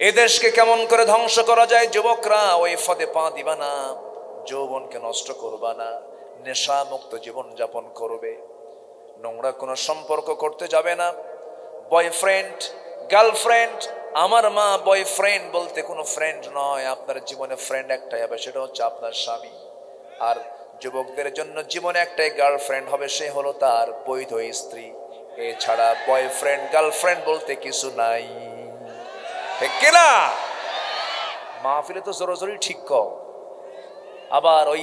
এই দেশকে কেমন করে ধ্বংস করা যায়, যুবকরা ওই ফাঁদে পা দিবা না, যৌবনকে নষ্ট করবা না, নেশা মুক্ত জীবন যাপন করবে, নোংরা কোনো সম্পর্ক করতে যাবে না। বয়ফ্রেন্ড গার্লফ্রেন্ড, আমার মা বয়ফ্রেন্ড বলতে কোনো ফ্রেন্ড নয়, আপনার জীবনে ফ্রেন্ড একটাই হবে, সেটা হচ্ছে আপনার স্বামী। আর যুবকদের জন্য জীবনে একটাই গার্লফ্রেন্ড হবে, সে হলো তার বৈধ স্ত্রী। এছাড়া বয়ফ্রেন্ড গার্লফ্রেন্ড বলতে কিছু নাই, ঠিক কিনা? মাহফিলে তো জোরাজোরি ঠিক কও, আবার ওই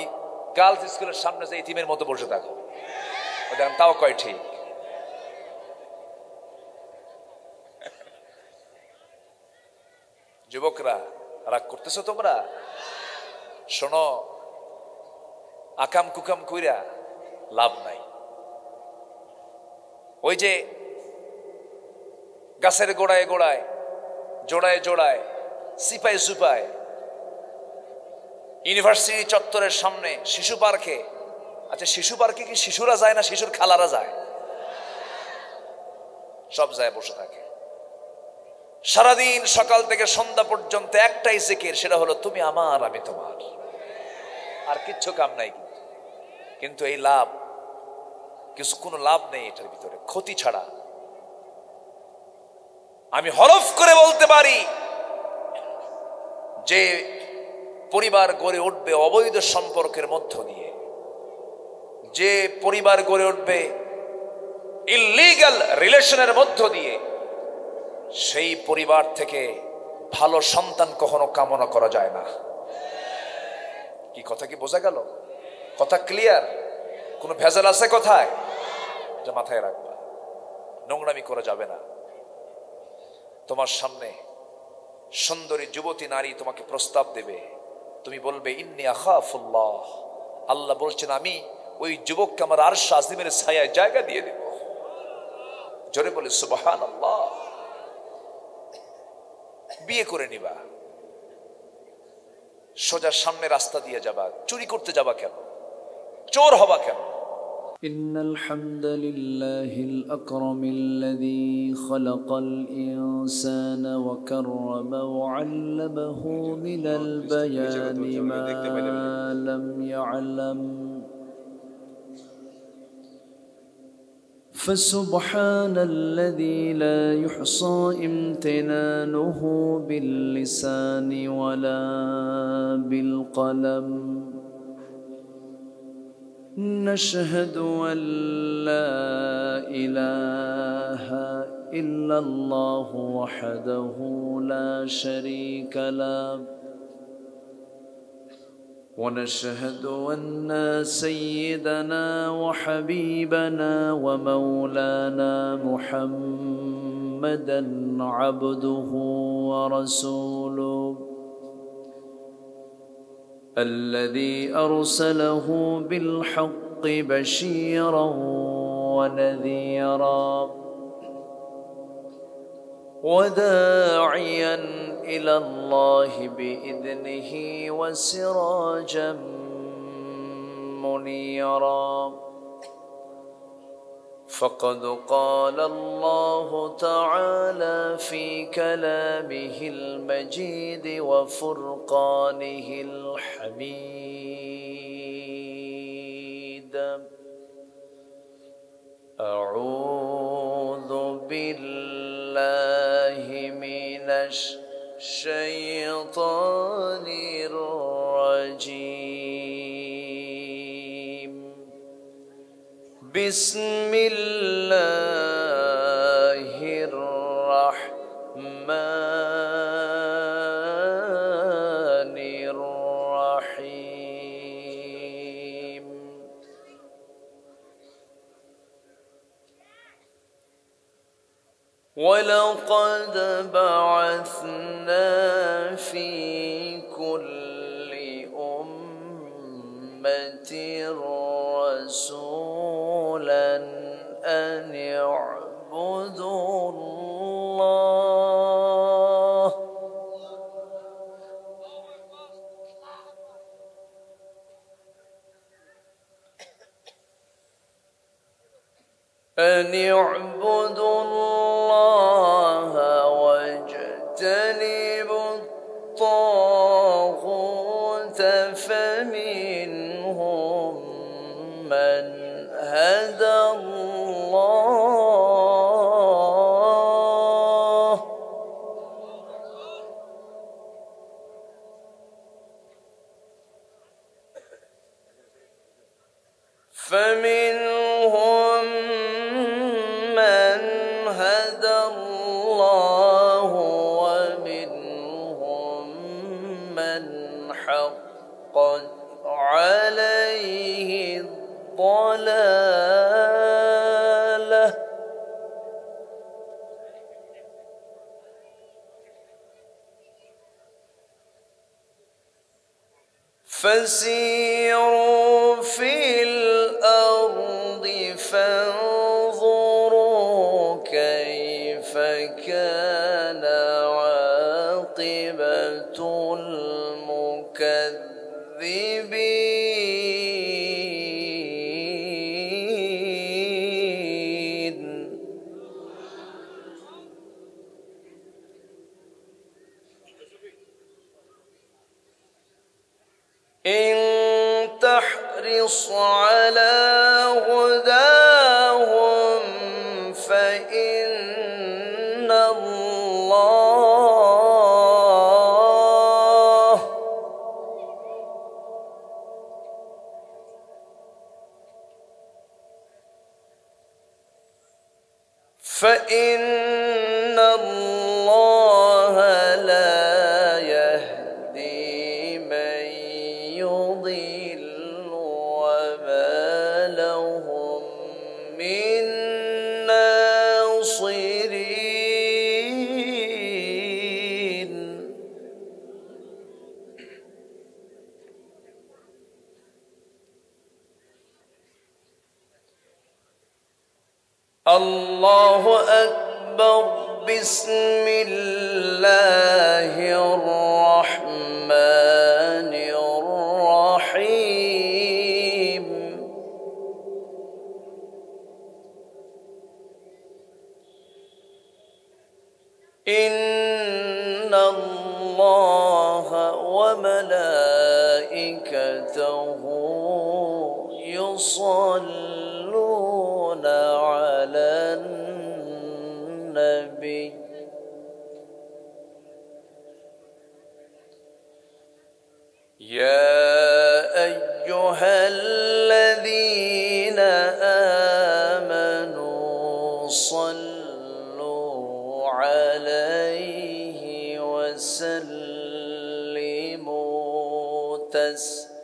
গার্লস স্কুলের সামনে যে ইতিমের মতো বসে থাকো, তাও কয় ঠিক। যুবকরা রাগ করতেছো তোমরা? শোনো, আকাম কুকাম কইরা লাভ নাই। ওই যে গাছের গোড়ায় গোড়ায়, জোড়ায় জোড়ায়, সিপাই সুপাই, ইউনিভার্সিটি চত্বরের সামনে, শিশু পার্কে। আচ্ছা, শিশু পার্কে কি শিশুরা যায় না শিশুর খালারা যায়? সব যায়, বসে থাকে সারাদিন, সকাল থেকে সন্ধ্যা পর্যন্ত একটাই জিকির, সেটা হলো তুমি আমার আমি তোমার, আর কিচ্ছু কাম নাই। কিন্তু এই লাভ কিছু, কোনো লাভ নেই এটার ভিতরে, ক্ষতি ছাড়া। আমি হলফ করে বলতে পারি যে পরিবার গড়ে উঠবে অবৈধ সম্পর্কের মধ্য দিয়ে, যে পরিবার গড়ে উঠবে ইললিগাল রিলেশনের মধ্য দিয়ে, সেই পরিবার থেকে ভালো সন্তান কখনো কামনা করা যায় না। কি কথা কি বোঝা গেল? কথা ক্লিয়ার? কোনো ভেজাল আছে কথায়? এটা মাথায় রাখবা, নোংরামি করা যাবে না। তোমার সামনে সুন্দরী যুবতী নারী তোমাকে প্রস্তাব দেবে, তুমি বলবে ইন্নী আখাফুল্লাহ, আল্লাহ বলছেন আমি ওই যুবককে আমার আরশ আজিমের ছায়ায় জায়গা দিয়ে দেব। জোরে বলে সুবহানাল্লাহ। বিয়ে করে নিবা, সোজা সামনে রাস্তা দিয়ে যাবা, চুরি করতে যাবা কেন? চোর হবা কেন? إن الحمد لله الأكرم الذي خلق الإنسان وكرم وعلمه من البيان ما لم يعلم فسبحان الذي لا يحصى امتنانه باللسان ولا بالقلم نشهد أن لا إله إلا الله وحده لا شريك له ونشهد أن سيدنا وحبيبنا ومولانا محمدا عبده ورسوله الذي أرسله بالحق بشيرا ونذيرا وداعيا إلى الله بإذنه وسراجا منيرا فقد قال الله تعالى في كلامه المجيد وفرقانه الحميد أعوذ بالله من الشيطان الرجيم بسم الله الرحمن الرحيم ولقد بعثنا في كل أمة رسولا أن اعبدوا الله أن اعبدوا الله واجتنبوا الطاغوت فمنهم من هدى الله ومنهم من حقت عليه الضلالة فسيروا في الأرض فانظروا كيف كان عاقبة المكذبين إن تحرص على هداهم فإن الله لا يهدي من يضل وما لهم من ناصرين الله أكبر بسم الله الرحمن الرحيم إن الله وملائكته يصلون على النبي يا أيها الذين آمنوا صلوا عليه وسلموا تسليما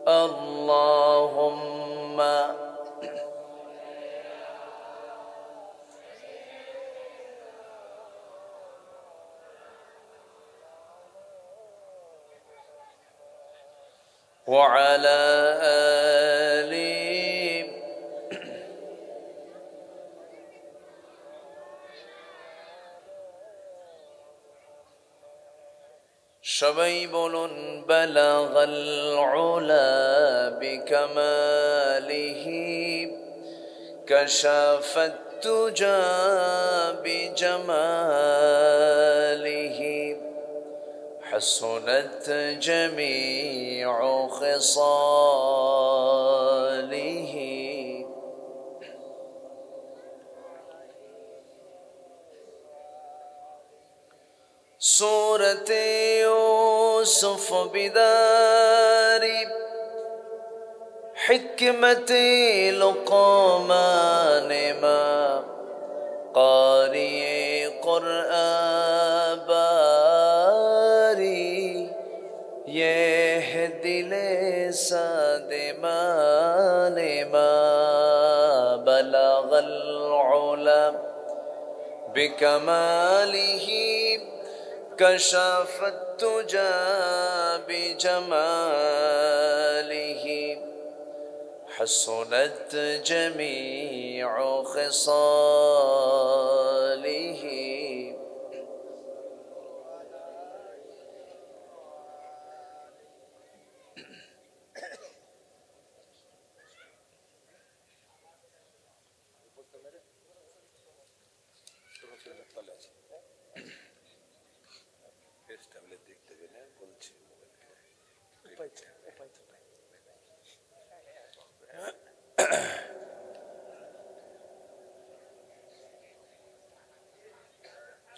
اللهم وعلى آله সবাই বলুন بلغ العلا بكماله كشف الدجى بجماله حسنت جميع خصاله سورة يوسف بدار حكمة لقمان ما قارئ قرآن باري يهدي لسان ما بلغ العلا بكماله كشف الدجى بجماله حسنت جميع خصاله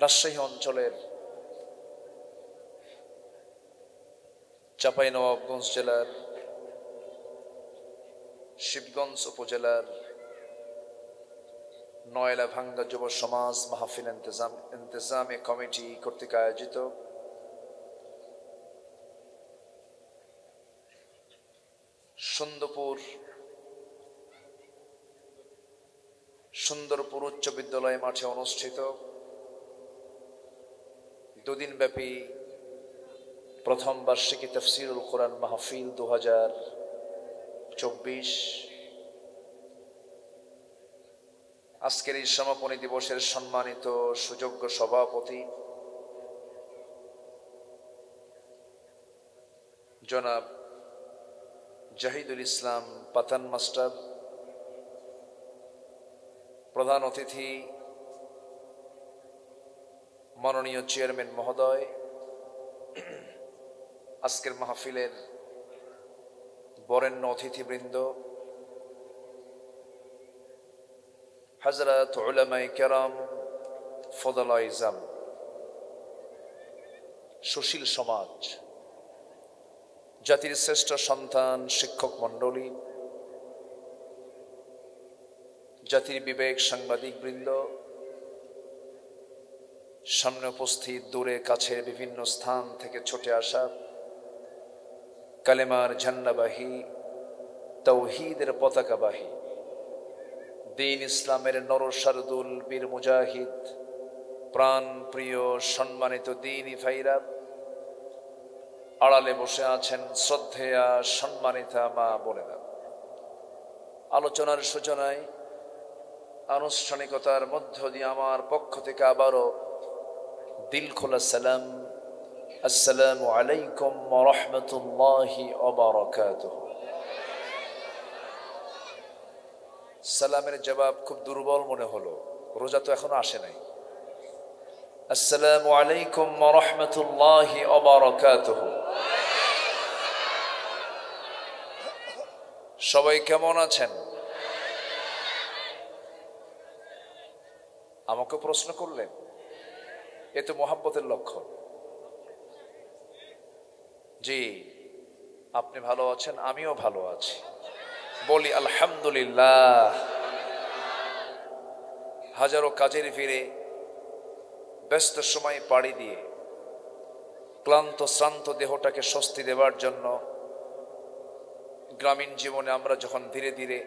রাজশাহী অঞ্চলের চাঁপাইনবাবগঞ্জ জেলার শিবগঞ্জ উপজেলার নয়লা ভাঙ্গা যুব সমাজ মাহফিল ইন্তজামে কমিটি কর্তৃক আয়োজিত সুন্দরপুর উচ্চ বিদ্যালয় মাঠে অনুষ্ঠিত দুদিন ব্যাপী প্রথম বার্ষিকী তাফসীরুল কোরআন মাহফিল 2024। আজকের এই সমাপনী দিবসের সম্মানিত সুযোগ্য সভাপতি জনাব জাহিদুল ইসলাম পাতান মাস্টার, প্রধান অতিথি মাননীয় চেয়ারম্যান মহোদয়, আজকের মাহফিলের বরেণ্য অতিথিবৃন্দ, হযরত উলামায়ে কেরাম, ফদলায়ে ইজাম, সুশীল সমাজ, জাতির শ্রেষ্ঠ সন্তান, শিক্ষক মণ্ডলী, জাতির বিবেক সাংবাদিক বৃন্দ, সামনে উপস্থিত দূরে কাছের বিভিন্ন স্থান থেকে ছুটে আসা কালেমার ঝান্ডাবাহী, তাওহীদের পতাকাবাহী, দ্বীন ইসলামের নরসারদুল বীর মুজাহিদ, প্রাণ প্রিয় সম্মানিত দ্বীনী ভাইরা, আড়ালে বসে আছেন শ্রদ্ধেয়া সম্মানিতা মা বোনেরা। আলোচনার সূচনায় আনুষ্ঠানিকতার মধ্য দিয়ে আমার পক্ষ থেকে আবারও দিল খোলা সালাম, আসসালামু আলাইকুম ওয়া রাহমাতুল্লাহি ওয়া বারাকাতুহু। সালামের জবাব খুব দুর্বল মনে হলো, রোজা তো এখনো আসে নাই। আসসালামু আলাইকুম ওয়া রাহমাতুল্লাহি ওয়া বারাকাতুহু। সবাই কেমন আছেন? আমাকে প্রশ্ন করলেন, এ তো মোহাব্বতের লক্ষণ। জি, আপনি ভালো আছেন, আমিও ভালো আছি, বলি আলহামদুলিল্লাহ। হাজারো কাজের ভিড়ে ব্যস্ত সময় পাড়ি দিয়ে ক্লান্ত শ্রান্ত দেহটাকে স্বস্তি দেবার জন্য গ্রামীণ জীবনে আমরা যখন ধীরে ধীরে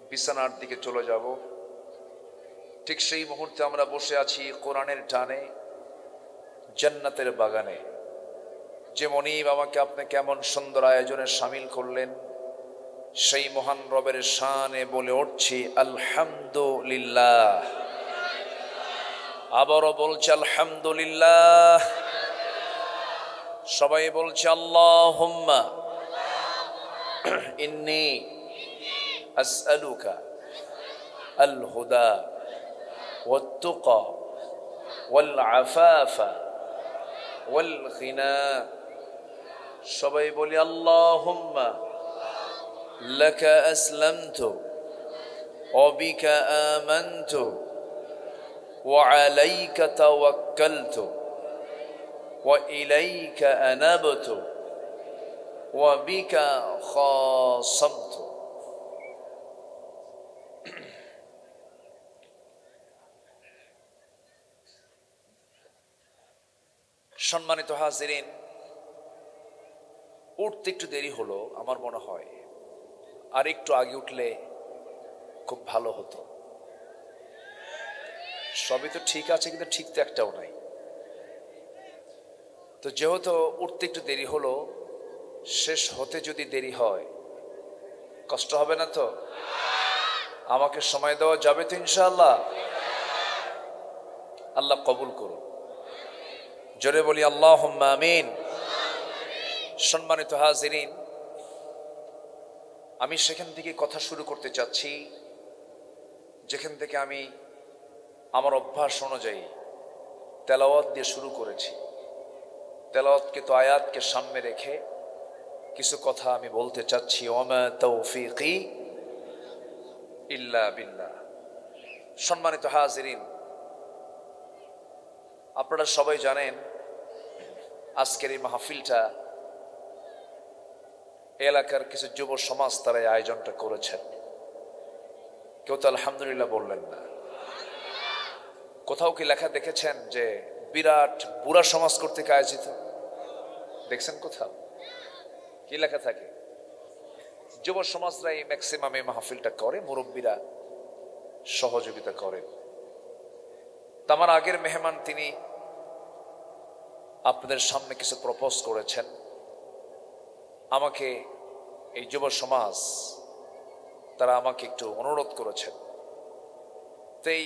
বিছানার দিকে চলে যাব, ঠিক সেই মুহূর্তে আমরা বসে আছি কোরআনের টানে, জান্নাতের বাগানে। যে মনিব আমাকে আপনি কেমন সুন্দর আয়োজনে শামিল করলেন, সেই মহান রবের শানে বলে উঠছি আলহামদুলিল্লাহ। আবারও বলছি আলহামদুলিল্লাহ। সবাই বলছে আল্লাহুম্মা ইন্নী আসআলুকা আল হুদা ওয়াত তুকা ওয়াল আফাফা ওয়াল গিনা। সবাই বলি আল্লাহুম্মা লাকা আসলামতু ওয়া বিকা আমানতু ওয়া আলাইকা তাওয়াক্কালতু ওয়া ইলাইকা আনাবতু ওয়া বিকা খাসামতু। সম্মানিত হাজিরিন, উঠতে একটু দেরি হলো আমার মনে হয়, আর একটু আগে উঠলে খুব ভালো হতো। সবই তো ঠিক আছে, কিন্তু ঠিক তো একটাও নাই। তো যেহেতু উঠতে একটু দেরি হলো, শেষ হতে যদি দেরি হয় কষ্ট হবে না তো? আমাকে সময় দেওয়া যাবে তো ইনশাআল্লাহ? আল্লাহ কবুল করুন, জোরে বলি আল্লাহুম্মা আমিন। সম্মানিত হাজিরিন, আমি সেখান থেকে কথা শুরু করতে চাচ্ছি যেখান থেকে আমি আমার অভ্যাস অনুযায়ী তেলাওয়াত দিয়ে শুরু করেছি। তেলাওয়াতকে তো আয়াতকে সামনে রেখে কিছু কথা আমি বলতে চাচ্ছি। ওমা তৌফিকি ইল্লা বিল্লাহ। সম্মানিত হাজিরিন, আপনারা সবাই জানেন আজকের এই মাহফিলটা এলাকার কিছু যুব সমাজ তারা এই আয়োজনটা করেছেন। কেউ তো আলহামদুলিল্লাহ বললেন না। কোথাও কি লেখা দেখেছেন যে বিরাট বুড়া সমাজ কর্তৃক আয়োজিত? দেখছেন কোথাও কি লেখা থাকে? যুব সমাজরা এই ম্যাক্সিমাম এই মাহফিলটা করে, মুরব্বীরা সহযোগিতা করেন। আমার আগের মেহমান তিনি আপনাদের সামনে কিছু প্রপোজ করেছেন। আমাকে এই যুব সমাজ তারা আমাকে একটু অনুরোধ করেছেন। তো এই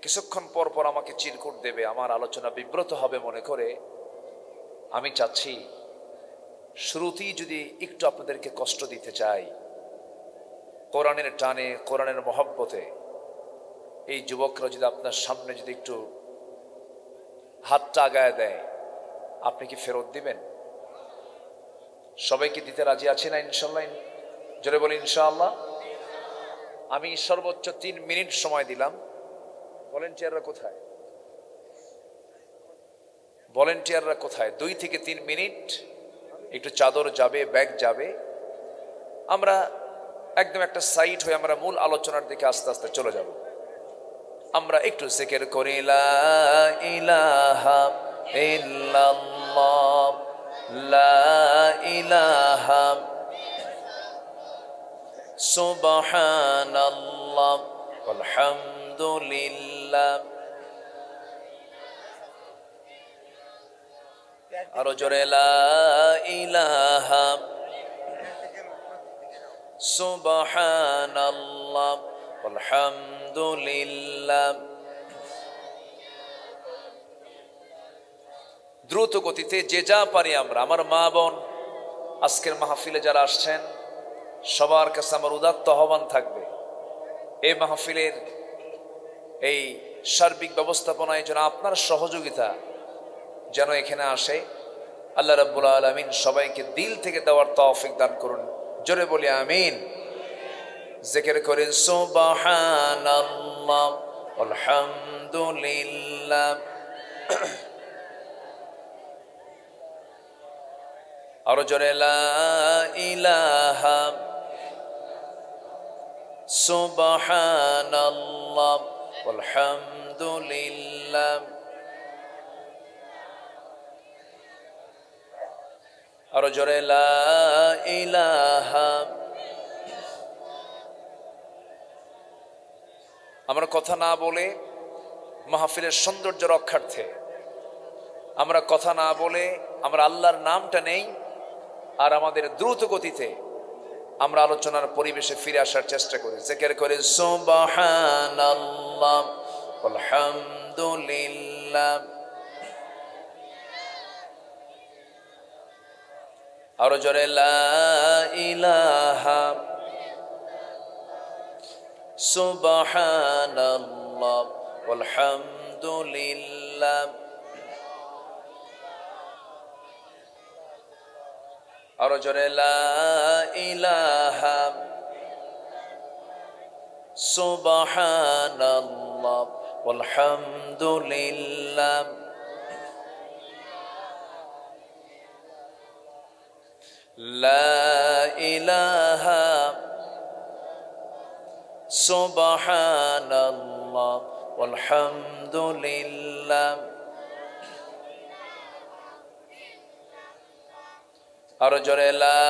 কিছুক্ষণ পর পর আমাকে চিরকুট দেবে, আমার আলোচনা বিব্রত হবে মনে করে আমি চাচ্ছি শুরুতেই যদি একটু আপনাদেরকে কষ্ট দিতে চাই, কোরআনের টানে, কোরআনের মহব্বতে এই যুবকরা যদি আপনার সামনে যদি একটু হাতটা আগায় দেয়, আপনি কি ফেরত দিবেন? সবাইকে দিতে রাজি আছি না ইনশাল্লাহ? জোরে বলি ইনশাআল্লাহ। আমি সর্বোচ্চ 3 মিনিট সময় দিলাম। ভলেন্টিয়াররা কোথায়? ভলেন্টিয়াররা কোথায়? 2 থেকে 3 মিনিট একটু চাদর যাবে, ব্যাগ যাবে, আমরা একদম একটা সাইড হয়ে আমরা মূল আলোচনার দিকে আস্তে আস্তে চলে যাব। আমরা একটু জিকির করি লা ইলাহা ইল্লাল্লাহ, লা ইলাহা সুবহানাল্লাহ আলহামদুলিল্লাহ। আরো জোরে লা ইলাহা সুবহানাল্লাহ আলহামদুলিল্লাহ। দ্রুত গতিতে যে যা পারি আমরা। আমার মা বোন আজকের মাহফিলে যারা আসছেন সবার কাছে আমার উদাত্ত আহ্বান থাকবে, এই মাহফিলের এই সার্বিক ব্যবস্থাপনায় যেন আপনার সহযোগিতা যেন এখানে আসে। আল্লাহ রাব্বুল আলামিন সবাইকে দিল থেকে দেওয়ার তৌফিক দান করুন। জোরে বলি আমিন। জিকির করেন সুবহানাল্লাহ আলহামদুলিল্লাহ। আরো জোরে লা ইলাহা সুবহানাল্লাহ আলহামদুলিল্লাহ। আরো জোরে লা ইলাহা। আমরা কথা না বলে মাহফিলের সৌন্দর্য রক্ষার্থে, আমরা কথা না বলে আমরা আল্লাহর নামটা নেই, আর আমাদের দ্রুত গতিতে আমরা আলোচনার পরিবেশে ফিরে আসার চেষ্টা করি। জিকির করে সুবহানাল্লাহ আলহামদুলিল্লাহ। আরো জোরে লা ইলাহা সুবহানাল্লাহ আলহামদুলিল্লাহ। আরো জোরে লা ইলাহা সুবহানাল্লাহ আলহামদুলিল্লাহ। লা ইলাহা সুবহানাল্লাহ আলহামদুলিল্লাহ। আরো জোরে লা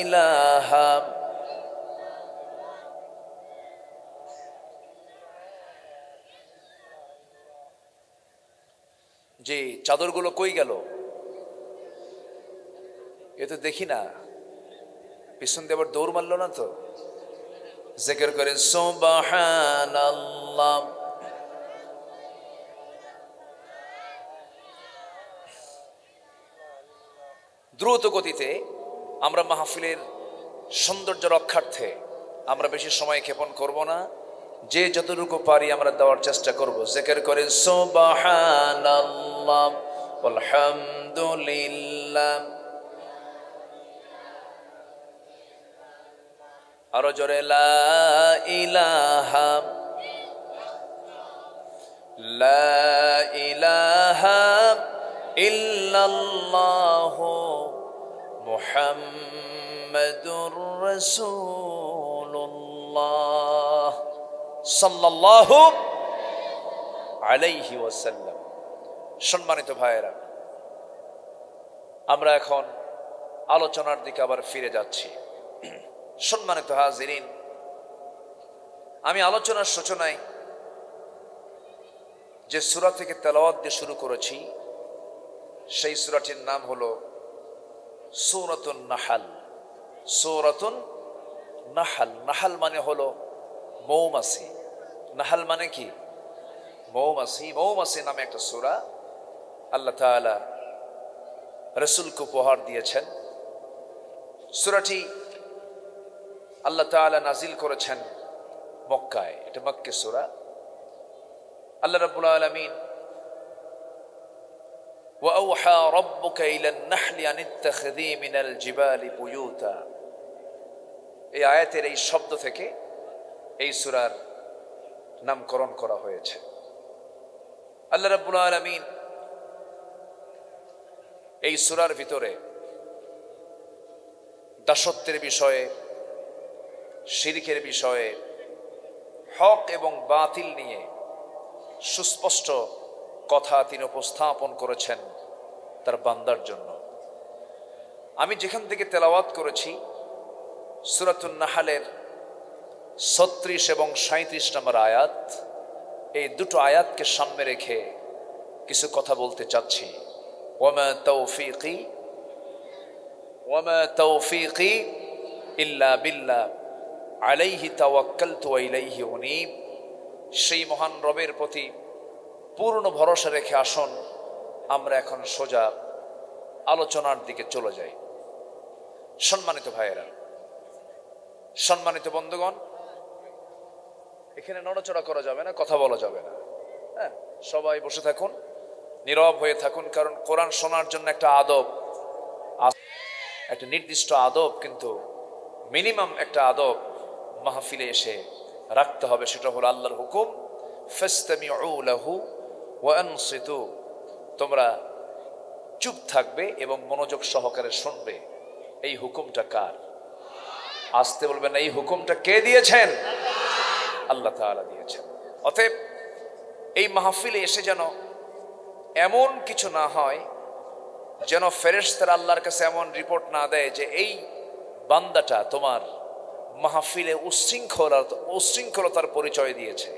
ইলাহা। জি, চাদরগুলো কই গেল? এ তো দেখি না, পিছন দিয়ে আবার দৌড় মারলো না তো? জিকির করে সুবহানাল্লাহ। দ্রুত গতিতে আমরা মাহফিলের সৌন্দর্য রক্ষার্থে আমরা বেশি সময় ক্ষেপণ করব না। যে যতটুকু পারি আমরা দেওয়ার চেষ্টা করব। জিকির করে সুবহানাল্লাহ আলহামদুলিল্লাহ, আরো জোরে লা ইলাহা ইল্লাল্লাহু মুহাম্মাদুর রাসূলুল্লাহ সাল্লাল্লাহু আলাইহি ওয়াসাল্লাম। সম্মানিত ভাইয়েরা, আমরা এখন আলোচনার দিকে আবার ফিরে যাচ্ছি। সম্মানিত হাজিরিন, আমি আলোচনার সূচনায় যে সূরা থেকে তেলাওয়াত দিয়ে শুরু করেছি সেই সূরাটির নাম হলো সূরাতুন নাহাল। সূরাতুন নাহাল, নাহাল মানে হলো মৌমাছি। নাহাল মানে কি? মৌমাছি। মৌমাছি নামে একটা সূরা আল্লাহ তাআলা রাসূলকে উপহার দিয়েছেন। সূরাটি আল্লাহ তাআলা নাজিল করেছেন মক্কায়, এটা মক্কি সূরা। আল্লাহ রাব্বুল আলামিন ওয়া আওহা রাব্বুকা ইলান নাহলি আন ইত্তাখিযি মিনাল জিবালি বুয়ুতা, এই আয়াতের এই শব্দ থেকে এই সূরার নামকরণ করা হয়েছে। আল্লাহ রাব্বুল আলামিন এই সূরার ভিতরে দাসত্বের বিষয়ে, শিরকের বিষয়ে, হক এবং বাতিল নিয়ে সুস্পষ্ট কথা তিনি উপস্থাপন করেছেন তার বান্দার জন্য। আমি যেখান থেকে তেলাওয়াত করেছি সূরাতুন নাহালের 36 এবং 37 নম্বর আয়াত, এই দুটো আয়াতকে সামনে রেখে কিছু কথা বলতে চাচ্ছি। ওয়ামা তৌফিকি ইল্লা বিল্লাহ আলাইহি তাওয়াক্কালতু ওয়া ইলাইহি উনীব। সেই মহান রবের প্রতি পূর্ণ ভরসা রেখে আসুন আমরা এখন সোজা আলোচনার দিকে চলে যাই। সম্মানিত ভাইয়েরা, সম্মানিত বন্ধুগণ, এখানে নড়াচড়া করা যাবে না, কথা বলা যাবে না। হ্যাঁ, সবাই বসে থাকুন, নীরব হয়ে থাকুন, কারণ কোরআন শোনার জন্য একটা আদব, একটা নির্দিষ্ট আদব, কিন্তু মিনিমাম একটা আদব মাহফিলে এসে রাখতে হবে। সেটা হলো আল্লাহর হুকুম, ফাসতামিউ লাহু ওয়া আনসিতু, তোমরা চুপ থাকবে এবং মনোযোগ সহকারে শুনবে। এই হুকুমটা কার? আসতে বলবেন, এই হুকুমটা কে দিয়েছেন? আল্লাহ তাআলা দিয়েছেন। অতএব এই মাহফিলে এসে যেন এমন কিছু না হয়, যেন ফেরেশতারা আল্লাহর কাছে এমন রিপোর্ট না দেয় যে এই বান্দাটা তোমার মাহফিলে উচ্ছৃঙ্খলতার পরিচয় দিয়েছে।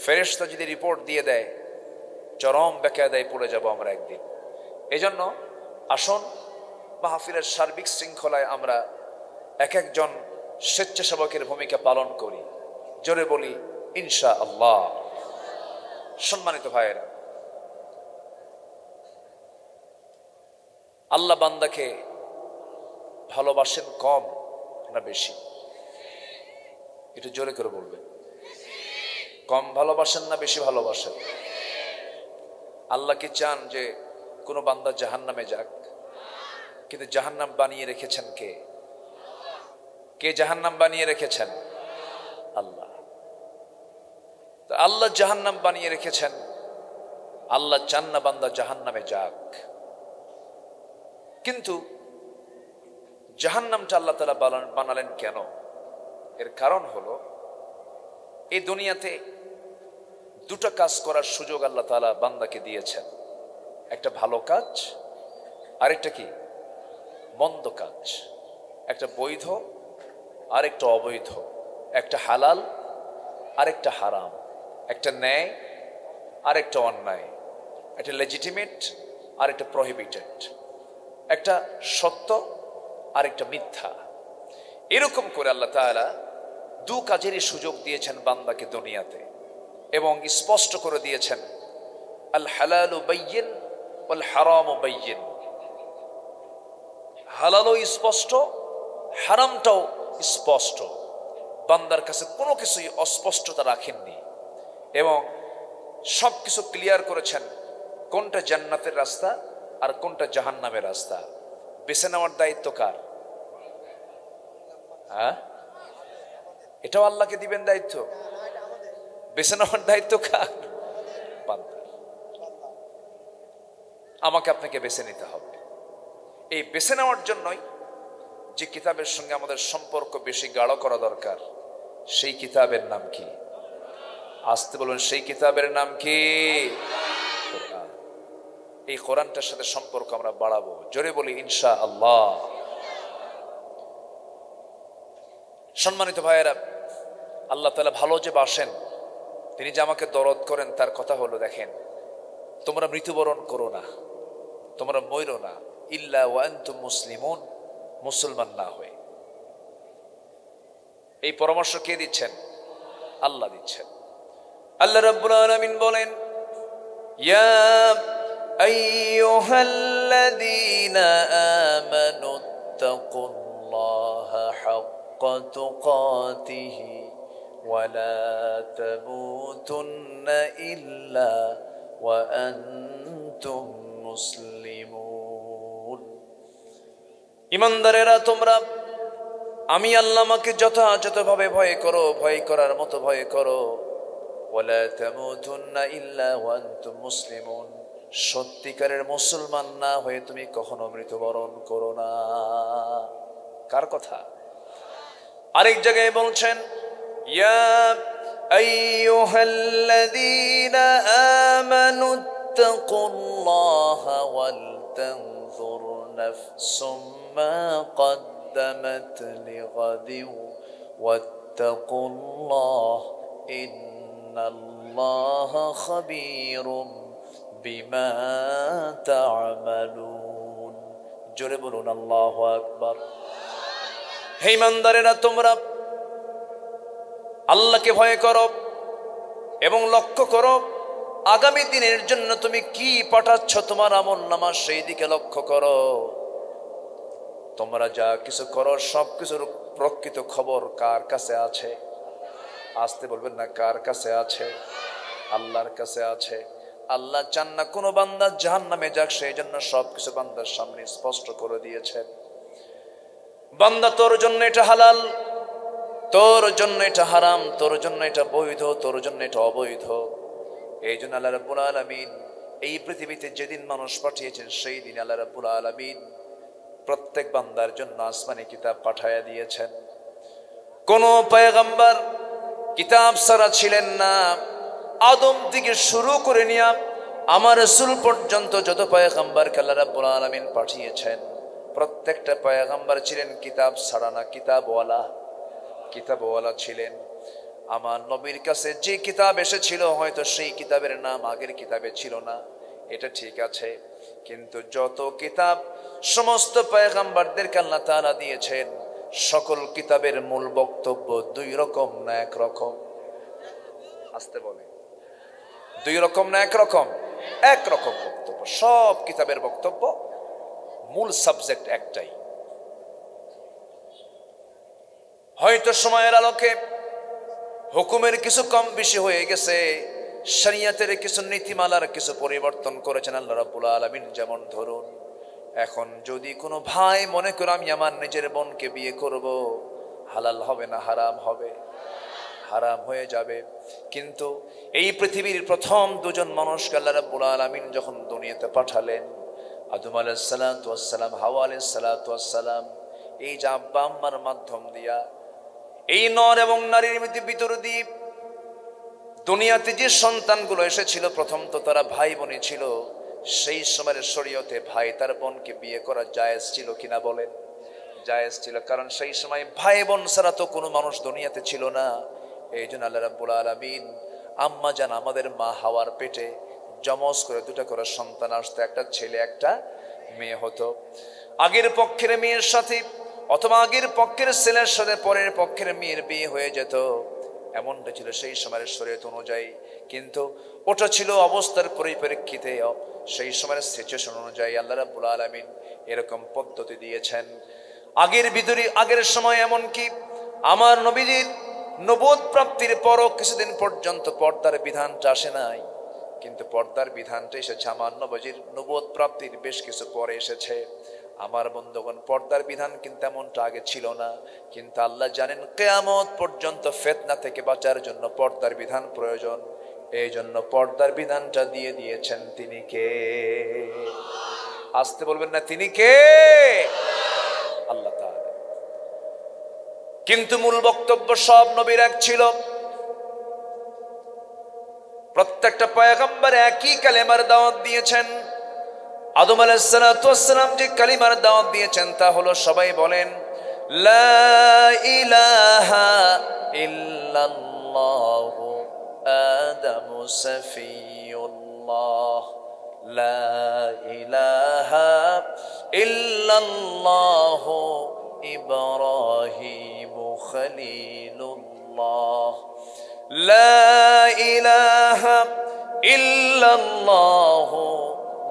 ফেরেশতা যদি রিপোর্ট দিয়ে দেয়, চরম বেকায়দায় পড়ে যাব আমরা একদিন। এজন্য আসুন মাহফিলের সার্বিক শৃঙ্খলায় আমরা এক একজন স্বেচ্ছাসেবকের ভূমিকা পালন করি। জোরে বলি ইনশাআল্লাহ। সম্মানিত ভাইয়েরা, আল্লাহ বান্দাকে ভালোবাসেন কম না বেশি? একটু জোরে করে বলবেন। কম ভালোবাসেন না বেশি ভালোবাসেন? আল্লাহ কি চান যে কোনো বান্দা জাহান্নামে যাক? কিন্তু জাহান্নাম বানিয়ে রেখেছেন কে? কে জাহান্নাম বানিয়ে রেখেছেন? আল্লাহ। আল্লাহ জাহান্নাম বানিয়ে রেখেছেন, আল্লাহ চান না বান্দা জাহান্নামে যাক। কিন্তু জাহান্নামটা আল্লাহ তাআলা বানালেন কেন? এর কারণ হলো, এই দুনিয়াতে দুটো কাজ করার সুযোগ আল্লাহ তাআলা বান্দাকে দিয়েছেন। একটা ভালো কাজ, আরেকটা কি? মন্দ কাজ। একটা বৈধ, আরেকটা অবৈধ। একটা হালাল, আরেকটা হারাম। একটা ন্যায়, আরেকটা অন্যায়। একটা লেজিটিমেট, আরেকটা প্রহিবিটেড। একটা সত্য, আরেকটা মিথ্যা। এরকম করে আল্লাহ তাআলা দু কাজেরই সুযোগ দিয়েছেন বান্দাকে দুনিয়াতে, এবং স্পষ্ট করে দিয়েছেন আল হালালু বাইয়িন ওয়াল হারামু বাইয়িন। হালালও স্পষ্ট, হারামটাও স্পষ্ট। বান্দার কাছে কোনো কিছুই অস্পষ্টতা রাখেননি এবং সব কিছু ক্লিয়ার করেছেন, কোনটা জান্নাতের রাস্তা আর কোনটা জাহান্নামের রাস্তা। বেছে নেওয়ার দায়িত্ব কার? হ্যাঁ, এটাও আল্লাহকে দিবেন দায়িত্ব। বেছে নেওয়ার দায়িত্ব কার? বান্দার। আমাকে আপনাকে বেছে নিতে হবে। এই বেছে নেওয়ার জন্যই যে কিতাবের সঙ্গে আমাদের সম্পর্ক বেশি গাঢ় করা দরকার, সেই কিতাবের নাম কি? আসতে বলুন, সেই কিতাবের নাম কি? কোরআন। এই কোরআনটার সাথে সম্পর্ক আমরা বাড়াবো, জোরে বলি ইনশাআল্লাহ। সম্মানিত ভাইয়েরা, আল্লাহ তাআলা ভালো যে বাসেন, তিনি যে আমাকে দরদ করেন, তার কথা হলো, দেখেন, তোমরা মৃত্যুবরণ করো না, তোমরা মরো না, ইল্লা ওয়া আনতুম মুসলিমুন, মুসলমান না হয়ে। এই পরামর্শ কে দিচ্ছেন? আল্লাহ দিচ্ছেন। আল্লাহ রাব্বুল আলামিন বলেন, ইয়া আইয়ুহাল্লাযীনা আমানুত্তাকুল্লাহা হাক্কা তুকাতিহি ওয়া লা তামুতুন্না ইল্লা ওয়া আনতুম মুসলিমুন। ঈমানদারেরা, তোমরা আমি আল্লাহ আমাকে যথাযথভাবে ভয় করো, ভয় করার মতো ভয় করো। ওয়ালা তামুতুন্না ইল্লা ওয়া আনতুম মুসলিমুন, সত্যিকারের মুসলমান না হয়ে তুমি কখনো মৃত্যুবরণ করো না। কার কথা? আরেক জায়গায় বলছেন, ইয়া আইয়ুহাল্লাযীনা আমানুত্তাকুল্লাহা ওয়াল তানজুর নাফসুম মা قدمت لغد واتقوا الله إن الله خبير بما تعملون। জোরে বলুন আল্লাহু আকবার। হে ঈমানদারেরা, তোমরা আল্লাহকে ভয় করো এবং লক্ষ্য করো আগামী দিনের জন্য তুমি কি পাঠাচ্ছ তোমার আমলনামা, সেই দিকে লক্ষ্য করো। তোমরা যা কিছু করো সব কিছুর প্রকৃত খবর কার কাছে আছে? আসতে বলবেন না, কার কাছে আছে? আল্লাহর কাছে আছে। আল্লাহ চান না কোনো বান্দা জাহান্নামে যাক, সেই জন্য সবকিছু বান্দার সামনে স্পষ্ট করে দিয়েছেন। বান্দা, তোর জন্য এটা হালাল, তোর জন্য এটা হারাম, তোর জন্য এটা বৈধ, তোর জন্য এটা অবৈধ। এই জন্য আল্লাহ রাব্বুল আলামিন এই পৃথিবীতে যেদিন মানুষ পাঠিয়েছেন, সেই দিন আল্লাহ রাব্বুল আলামিন প্রত্যেক বান্দার জন্য আসমানি কিতাব পাঠায়া দিয়েছেন। কোন পয়গম্বর কিতাব ছাড়া ছিলেন না। আদম থেকে শুরু করে নিয়ে আমার রাসূল পর্যন্ত যত পয়গম্বরকে আল্লাহ রাব্বুল আলামিন পাঠিয়েছেন, প্রত্যেকটা পয়গম্বর ছিলেন কিতাব ছাড়া না, কিতাবওয়ালা ছিলেন। আমার নবীর কাছে যে কিতাব এসেছিল, হয়তো সেই কিতাবের নাম আগের কিতাবে ছিল না, এটা ঠিক আছে, কিন্তু যত কিতাব সমস্ত পয়গম্বরদেরকে আল্লাহ তাআলা দিয়েছেন, সকল কিতাবের মূল বক্তব্য দুই রকম না এক রকম? আসতে বলে, দুই রকম না এক রকম? এক রকম বক্তব্য। সব কিতাবের বক্তব্য, মূল সাবজেক্ট একটাই। হয়তো সময়ের আলোকে হুকুমের কিছু কম বেশি হয়ে গেছে, শরিয়তের কিছু নীতিমালার কিছু পরিবর্তন করেছেন আল্লাহ রাব্বুল আলামিন। যেমন ধরুন, এখন যদি কোনো ভাই মনে করে আমি আমার নিজের বোনকে বিয়ে করব, হালাল হবে না হারাম হবে? হারাম হয়ে যাবে। কিন্তু এই পৃথিবীর প্রথম দুজন মানুষকে আল্লাহ রাব্বুল আলামিন যখন দুনিয়াতে পাঠালেন, আদম আলাইহিস সালাতু ওয়াস সালাম, হাওয়া আলাইহিস সালাতু ওয়াস সালাম, এই যে আব্বা আম্মার মাধ্যম দিয়া এই নর এবং নারীর মধ্যে ভিতর দিয়ে দুনিয়াতে যে সন্তানগুলো এসেছিল, প্রথম তো তারা ভাই বোনই ছিল। সেই সময়ের শরীয়তে ভাই তার বোনকে বিয়ে করা জায়েজ ছিল কিনা বলেন? জায়েজ ছিল, কারণ সেই সময় ভাই বোন ছাড়া তো কোনো মানুষ দুনিয়াতে ছিল না। এই জন্য আল্লাহ রাব্বুল আলামিন আম্মা জান আমাদের মা হাওয়ার পেটে জমজ করে দুটো করে সন্তান আসতো, একটা ছেলে একটা মেয়ে হতো। আগের পক্ষের মেয়ের সাথে অথবা আগের পক্ষের ছেলের সাথে পরের পক্ষের মেয়ের বিয়ে হয়ে যেত, এমনটা ছিল সেই সময়ের শরীয়ত অনুযায়ী। কিন্তু ওটা ছিল অবস্থার পরিপ্রেক্ষিতে, সেই সময়ের সিচুয়েশন অনুযায়ী আল্লাহ রাব্বুল আলামিন এরকম পদ্ধতি দিয়েছেন। আগের সময় এমনকি আমার নবীজির নবুয়ত প্রাপ্তির পরও কিছুদিন পর্যন্ত পর্দার বিধানটা আসে নাই, কিন্তু পর্দার বিধানটা এসেছে আমার নবীর নবুয়ত প্রাপ্তির বেশ কিছু পরে এসেছে। আমার বন্ধুগণ, পর্দার বিধান কিন্তু এমনটা আগে ছিল না, কিন্তু আল্লাহ জানেন কিয়ামত পর্যন্ত ফিতনা থেকে বাঁচার জন্য পর্দার বিধান প্রয়োজন। এই জন্য পর্দার বিধানটা দিয়ে দিয়েছেন তিনি কে? আসতে বলবেন না, তিনি কে? আল্লাহ তাআলা। কিন্তু মূল বক্তব্য সব নবীর এক ছিল। প্রত্যেকটা পয়গম্বর একই কালেমার দাওয়াত দিয়েছেন। আদম আলাইহিস সালাতু ওয়াস সালাম যে কালিমার দাওয়াত দিয়েছেন তা হলো, সবাই বলেন লা ইলাহা ইল্লাল্লাহু আদামু সাফিয়ুল্লাহ, লা ইলাহা ইল্লাল্লাহু ইব্রাহিমু খলিলুল্লাহ, লা ইলাহা ইল্লাল্লাহু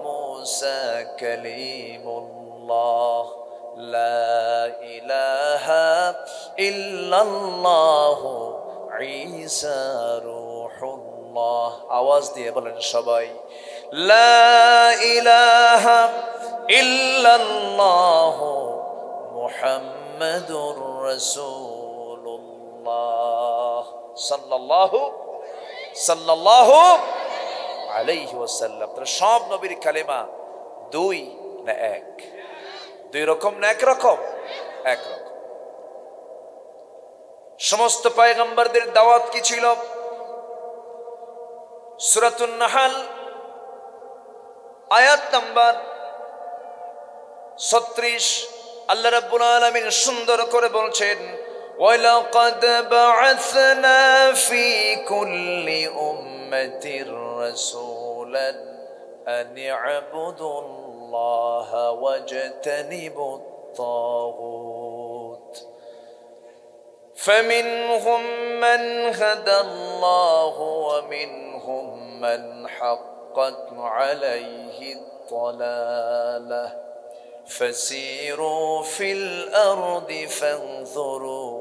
মুসা কালিমুল্লাহ, লা ইলাহা ইল্লাল্লাহু ঈসা রূহুল্লাহ। আওয়াজ দিয়ে বলেন সবাই, লা ইলাহা ইল্লাল্লাহু মুহাম্মাদুর রাসূলুল্লাহ সাল্লাল্লাহু আলাইহি ওয়াসাল্লাম। তাহলে সব নবীর কালেমা দুই না এক? দুই রকম না এক রকম? এক রকম। সমস্ত পয়গম্বরদের দাওয়াত কি ছিল? সূরাতুন নাহল আয়াত নাম্বার 36 আল্লাহ রাব্বুল আলামিন সুন্দর করে বলছেন, ওয়ালাকাদ বা'আসনা ফি কুল্লি উম্মাতির রাসূলান আন ই'বুদুল্লাহা ওয়াজতানিবুত তাগুত فمنهم من هدى الله ومنهم من حقت عليه الضلالة فسيروا في الأرض فانظروا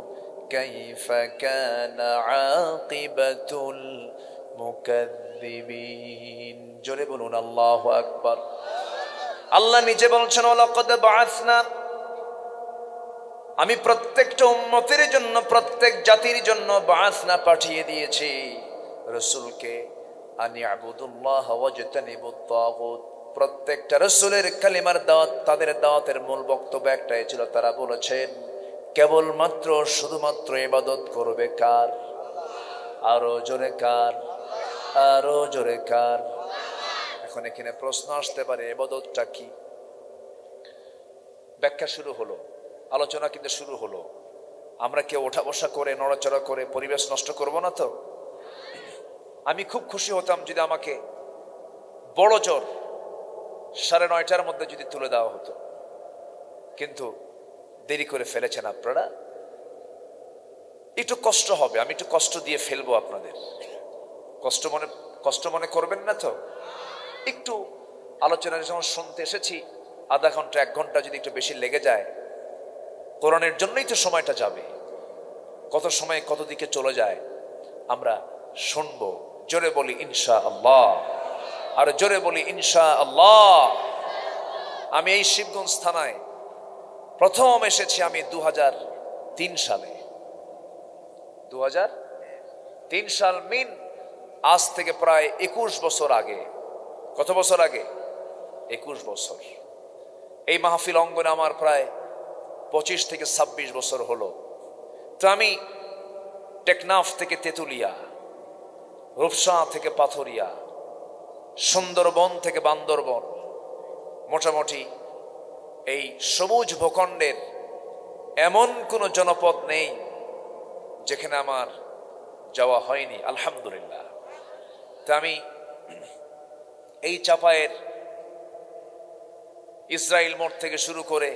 كيف كان عاقبة المكذبين জোরে বলুন আল্লাহু আকবার। আল্লাহ নিজে বলছেন, ওয়ালাকাদ বা'আসনা, আমি প্রত্যেকটা উম্মতের জন্য, প্রত্যেক জাতির জন্য বা'আসনা পাঠিয়ে দিয়েছি রাসূলকে, আন ই'বুদুল্লাহ ওয়াজতানিবুত তাগুত। প্রত্যেকটা রাসূলের কালিমার দাওয়াত, তাদের দাওয়াতের মূল বক্তব্য একটাই ছিল, তারা বলেছেন কেবলমাত্র শুধুমাত্র ইবাদত করবে কার? আরো জোরে কার? আরো জোরে কার? এখন এখানে প্রশ্ন আসতে পারে, ইবাদতটা কি? ব্যাখ্যা শুরু হলো, আলোচনা কিন্তু শুরু হলো। আমরা কেউ ওঠা বসা করে, নড়াচড়া করে পরিবেশ নষ্ট করব না তো? আমি খুব খুশি হতাম যদি আমাকে বড় জোর 9:30টার মধ্যে যদি তুলে দেওয়া হতো, কিন্তু দেরি করে ফেলেছেন আপনারা। একটু কষ্ট হবে, আমি একটু কষ্ট দিয়ে ফেলবো আপনাদের। কষ্ট মনে করবেন না তো? একটু আলোচনা যখন শুনতে এসেছি, আধা ঘন্টা 1 ঘন্টা যদি একটু বেশি লেগে যায়, কোরআনের জন্যই তো সময়টা যাবে। কত সময় কত দিকে চলে যায় আমরা শুনবো। জোরে বলি ইনশাআল্লাহ, আর জোরে বলি ইনশাআল্লাহ। আমি এই শিবগঞ্জ থানায় প্রথম এসেছি আমি 2003 সালে। 2003 সাল মিন আজ থেকে প্রায় 21 বছর আগে। কত বছর আগে? 21 বছর। এই মাহফিল অঙ্গনে আমার প্রায় 25 থেকে 26 বছর হলো। তো আমি টেকনাফ থেকে তেতুলিয়া, রূপসা থেকে পাথরিয়া, সুন্দরবন থেকে বান্দরবন, মোটামুটি এই সবুজ ভূখণ্ডের এমন কোনো জনপদ নেই যেখানে আমার যাওয়া হয়নি, আলহামদুলিল্লাহ। তা আমি এই চাপায়ের ইসরায়েল মোড় থেকে শুরু করে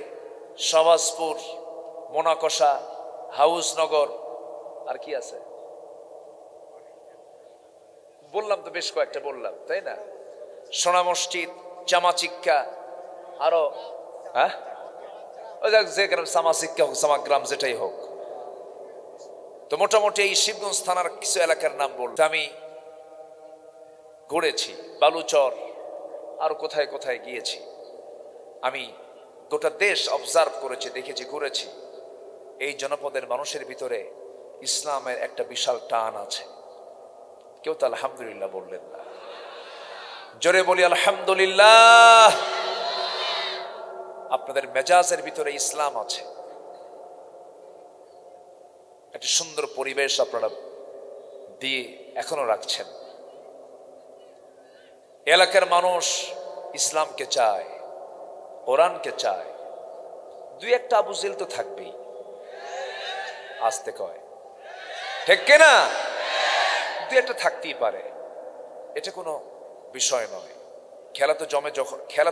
সবাজপুর, মোনাকষা, হাউসনগর, আর কি আছে বললাম তো, বেশ কয়েকটা বললাম, তাই না? সোনা মসজিদ, চামাচিক্কা, আরো ওই যে গ্রাম সামাচিক্কা হোক, সামাগ্রাম, যেটাই হোক, তো মোটামুটি এই শিবগঞ্জ থানার কিছু এলাকার নাম বলতে আমি ঘুরেছি, বালুচর আর কোথায় কোথায় গিয়েছি। আমি গোটা দেশ অবজার্ভ করেছি, দেখেছি, ঘুরেছি। এই জনপদের মানুষের ভিতরে ইসলামের একটা বিশাল টান আছে। কেউ তো আলহামদুলিল্লাহ বললেন না। জোরে বলি আলহামদুলিল্লাহ। আপনাদের মেজাজের ভিতরে ইসলাম আছে, একটা সুন্দর পরিবেশ আপনারা দিয়ে এখনো রাখছেন। এলাকার মানুষ ইসলামকে চায়, কোরআনকে চায়। দুই একটা আবু জেল তো থাকবেই, আসতে কয় ঠিক কিনা? দুই একটা থাকতেই পারে, এটা কোনো বিষয় নয়। খেলা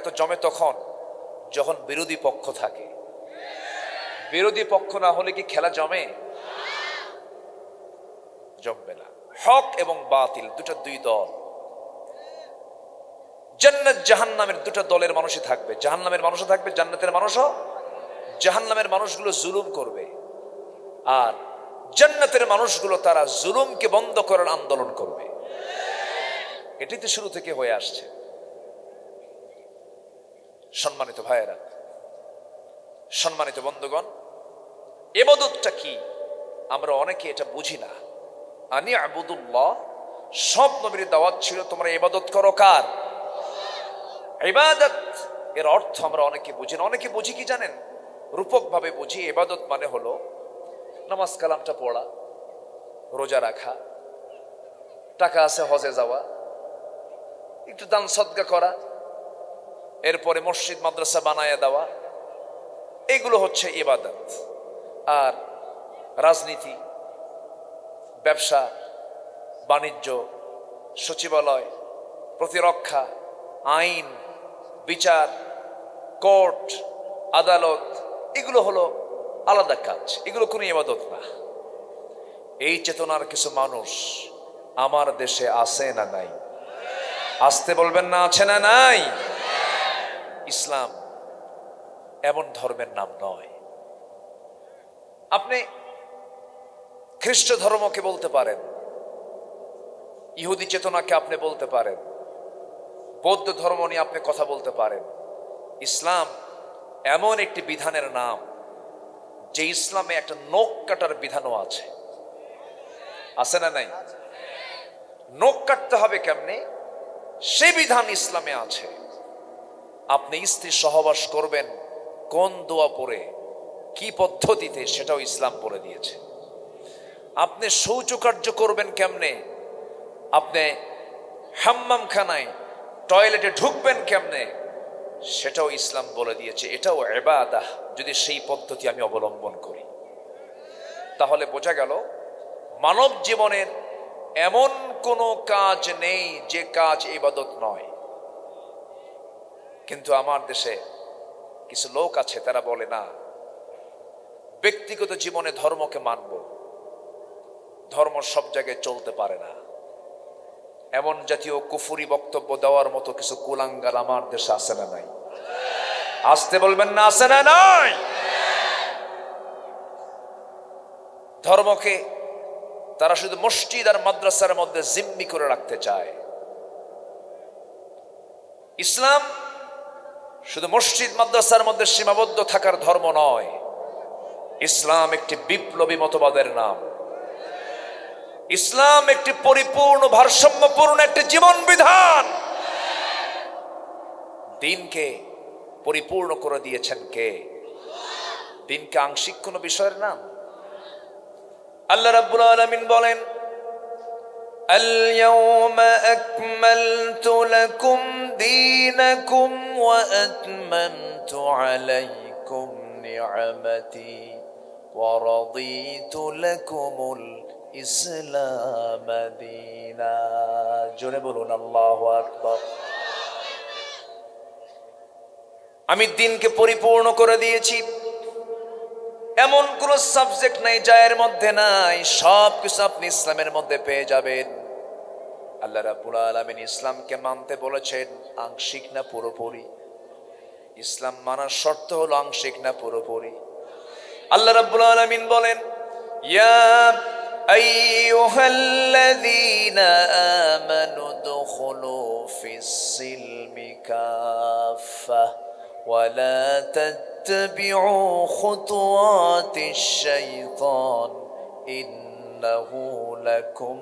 তো জমে তখন যখন বিরোধী পক্ষ থাকে। বিরোধী পক্ষ না হলে কি খেলা জমে? জমবে না। হক এবং বাতিল দুই দল। জান্নাত জাহান্নামের দুটো দলের মানুষই থাকবে। জাহান্নামের মানুষও থাকবে, জান্নাতের মানুষও। জাহান্নামের মানুষগুলো জুলুম করবে, আর জান্নাতের মানুষগুলো তারা জুলুমকে বন্ধ করার আন্দোলন করবে। এটাই তো শুরু থেকে হয়ে আসছে। সম্মানিত ভাইয়েরা, সম্মানিত বন্ধুগণ, ইবাদতটা কি আমরা অনেকে এটা বুঝি না। আনি আবুদুল্লাহ, সব নবীর দাওয়াত ছিল তোমরা ইবাদত করো কার? ইবাদত এর অর্থ আমরা অনেকে বুঝি না। অনেকে বুঝি কি জানেন? রূপক ভাবে বুঝি। ইবাদত মানে হলো নামাজ কালামটা পড়া, রোজা রাখা, টাকা আছে হজে যাওয়া, একটু দান সদকা করা, এরপরে মসজিদ মাদ্রাসা বানায়া দেওয়া, এগুলো হচ্ছে ইবাদত। আর রাজনীতি, ব্যবসা বাণিজ্য, সচিবালয়, প্রতিরক্ষা, আইন, বিচার, কোর্ট, আদালত, এগুলো হলো আলাদা কাজ, এগুলো কোনো ইবাদত না। এই চেতনার কিছু মানুষ আমার দেশে আছে না নাই? আসতে বলবেন না, আছে না নাই? ইসলাম এমন ধর্মের নাম নয়। আপনি খ্রিস্ট ধর্মকে বলতে পারেন, ইহুদি চেতনাকে আপনি বলতে পারেন, বৌদ্ধ ধর্ম নিয়ে আপনি কথা বলতে পারেন। ইসলাম এমন একটি বিধানের নাম যে ইসলামে একটা নখ কাটার বিধানও আছে। আছে না নাই? নখ কাটতে হবে কেমনে, সে বিধান ইসলামে আছে। আপনি স্ত্রী সহবাস করবেন কোন দোয়া পড়ে, কি পদ্ধতিতে, সেটাও ইসলাম বলে দিয়েছে। আপনি শৌচকার্য করবেন কেমনে, আপনি হাম্মামখানায় টয়লেটে ঢুকবেন কেমনে, সেটাও ইসলাম বলে দিয়েছে। এটাও ইবাদাহ, যদি সেই পদ্ধতি আমি অবলম্বন করি। তাহলে বোঝা গেল মানব জীবনের এমন কোনো কাজ নেই যে কাজ ইবাদত নয়। কিন্তু আমার দেশে কিছু লোক আছে, তারা বলে না, ব্যক্তিগত জীবনে ধর্মকে মানব, ধর্ম সব জায়গায় চলতে পারে না। এমন জাতীয় কুফুরি বক্তব্য দেওয়ার মতো কিছু কুলাঙ্গার আমার দেশে আছে না নাই? আসতে বলবেন না, আছে না নাই? ধর্মকে তারা শুধু মসজিদ আর মাদ্রাসার মধ্যে জিম্মি করে রাখতে চায়। ইসলাম শুধু মসজিদ মাদ্রাসার মধ্যে সীমাবদ্ধ থাকার ধর্ম নয়। ইসলাম একটি বিপ্লবী মতবাদের নাম। ইসলাম একটি পরিপূর্ণ ভারসাম্যপূর্ণ একটি জীবন বিধান। দিনকে পরিপূর্ণ করে দিয়েছেন কে? দিনকে আংশিক কোনো বিষয়ের নাম? আল্লাহ রাব্বুল আলামিন বলেন, اليوم أكملت لكم دينكم وأتممت عليكم نعمتي ورضيت لكم الإسلام دينا। জোরে বলুন আল্লাহু আকবার। আমি দিনকে পরিপূর্ণ করে দিয়েছি। এমন কোন সাবজেক্ট নাই যা এর মধ্যে নাই, সবকিছু আপনি ইসলামের মধ্যে পেয়ে যাবেন। আল্লাহ রাব্বুল আলামিন ইসলামকে মানতে বলেছেন, আংশিক না পুরোপুরি? ইসলাম মানার শর্ত হলো আংশিক না পুরোপুরি? আল্লাহ রাব্বুল আলামিন বলেন, ইয়া আইয়ুহাল্লাযীনা আমানু দুখুলু ফিস-সিলমি কাফাহ ওয়া লা তাত্তাবিউ খুতুওয়াতিশ শাইতান ইন্নাহু লাকুম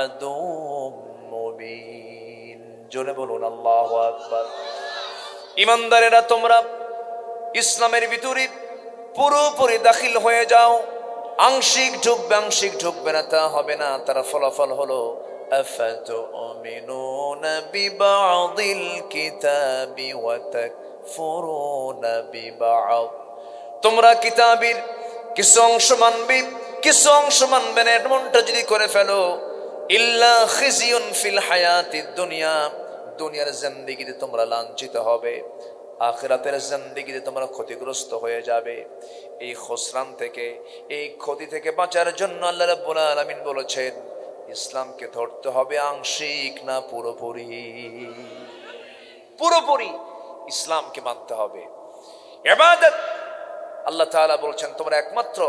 আদুউম মুবিন। জোরে বলুন আল্লাহু আকবার। ইমানদারেরা তোমরা ইসলামের ভিতরে পুরোপুরি দাখিল হয়ে যাও। আংশিক ঢুকবে না তা হবে না। তার ফলাফল হলো আফাতুমিনুনা বিবাদিল কিতাবি ওয়া তাকফুরুনা বিবাদ। তোমরা কিতাবের কিছু অংশ মানবে না, এমনটা যদি করে ফেলো, ইল্লা খিজিয়ুন ফিল হায়াতিদ দুনিয়া, দুনিয়ার জিন্দেগিতে তোমরা লাঞ্ছিত হবে, আখিরাতের জিন্দেগিতে তোমরা ক্ষতিগ্রস্ত হয়ে যাবে। এই খুসরান থেকে, এই ক্ষতি থেকে বাঁচার জন্য আল্লাহ রাব্বুল আলামিন বলেছেন ইসলামকে ধরতে হবে আংশিক না পুরোপুরি ইসলামকে মানতে হবে। ইবাদত, আল্লাহ তাআলা বলছেন তোমরা একমাত্র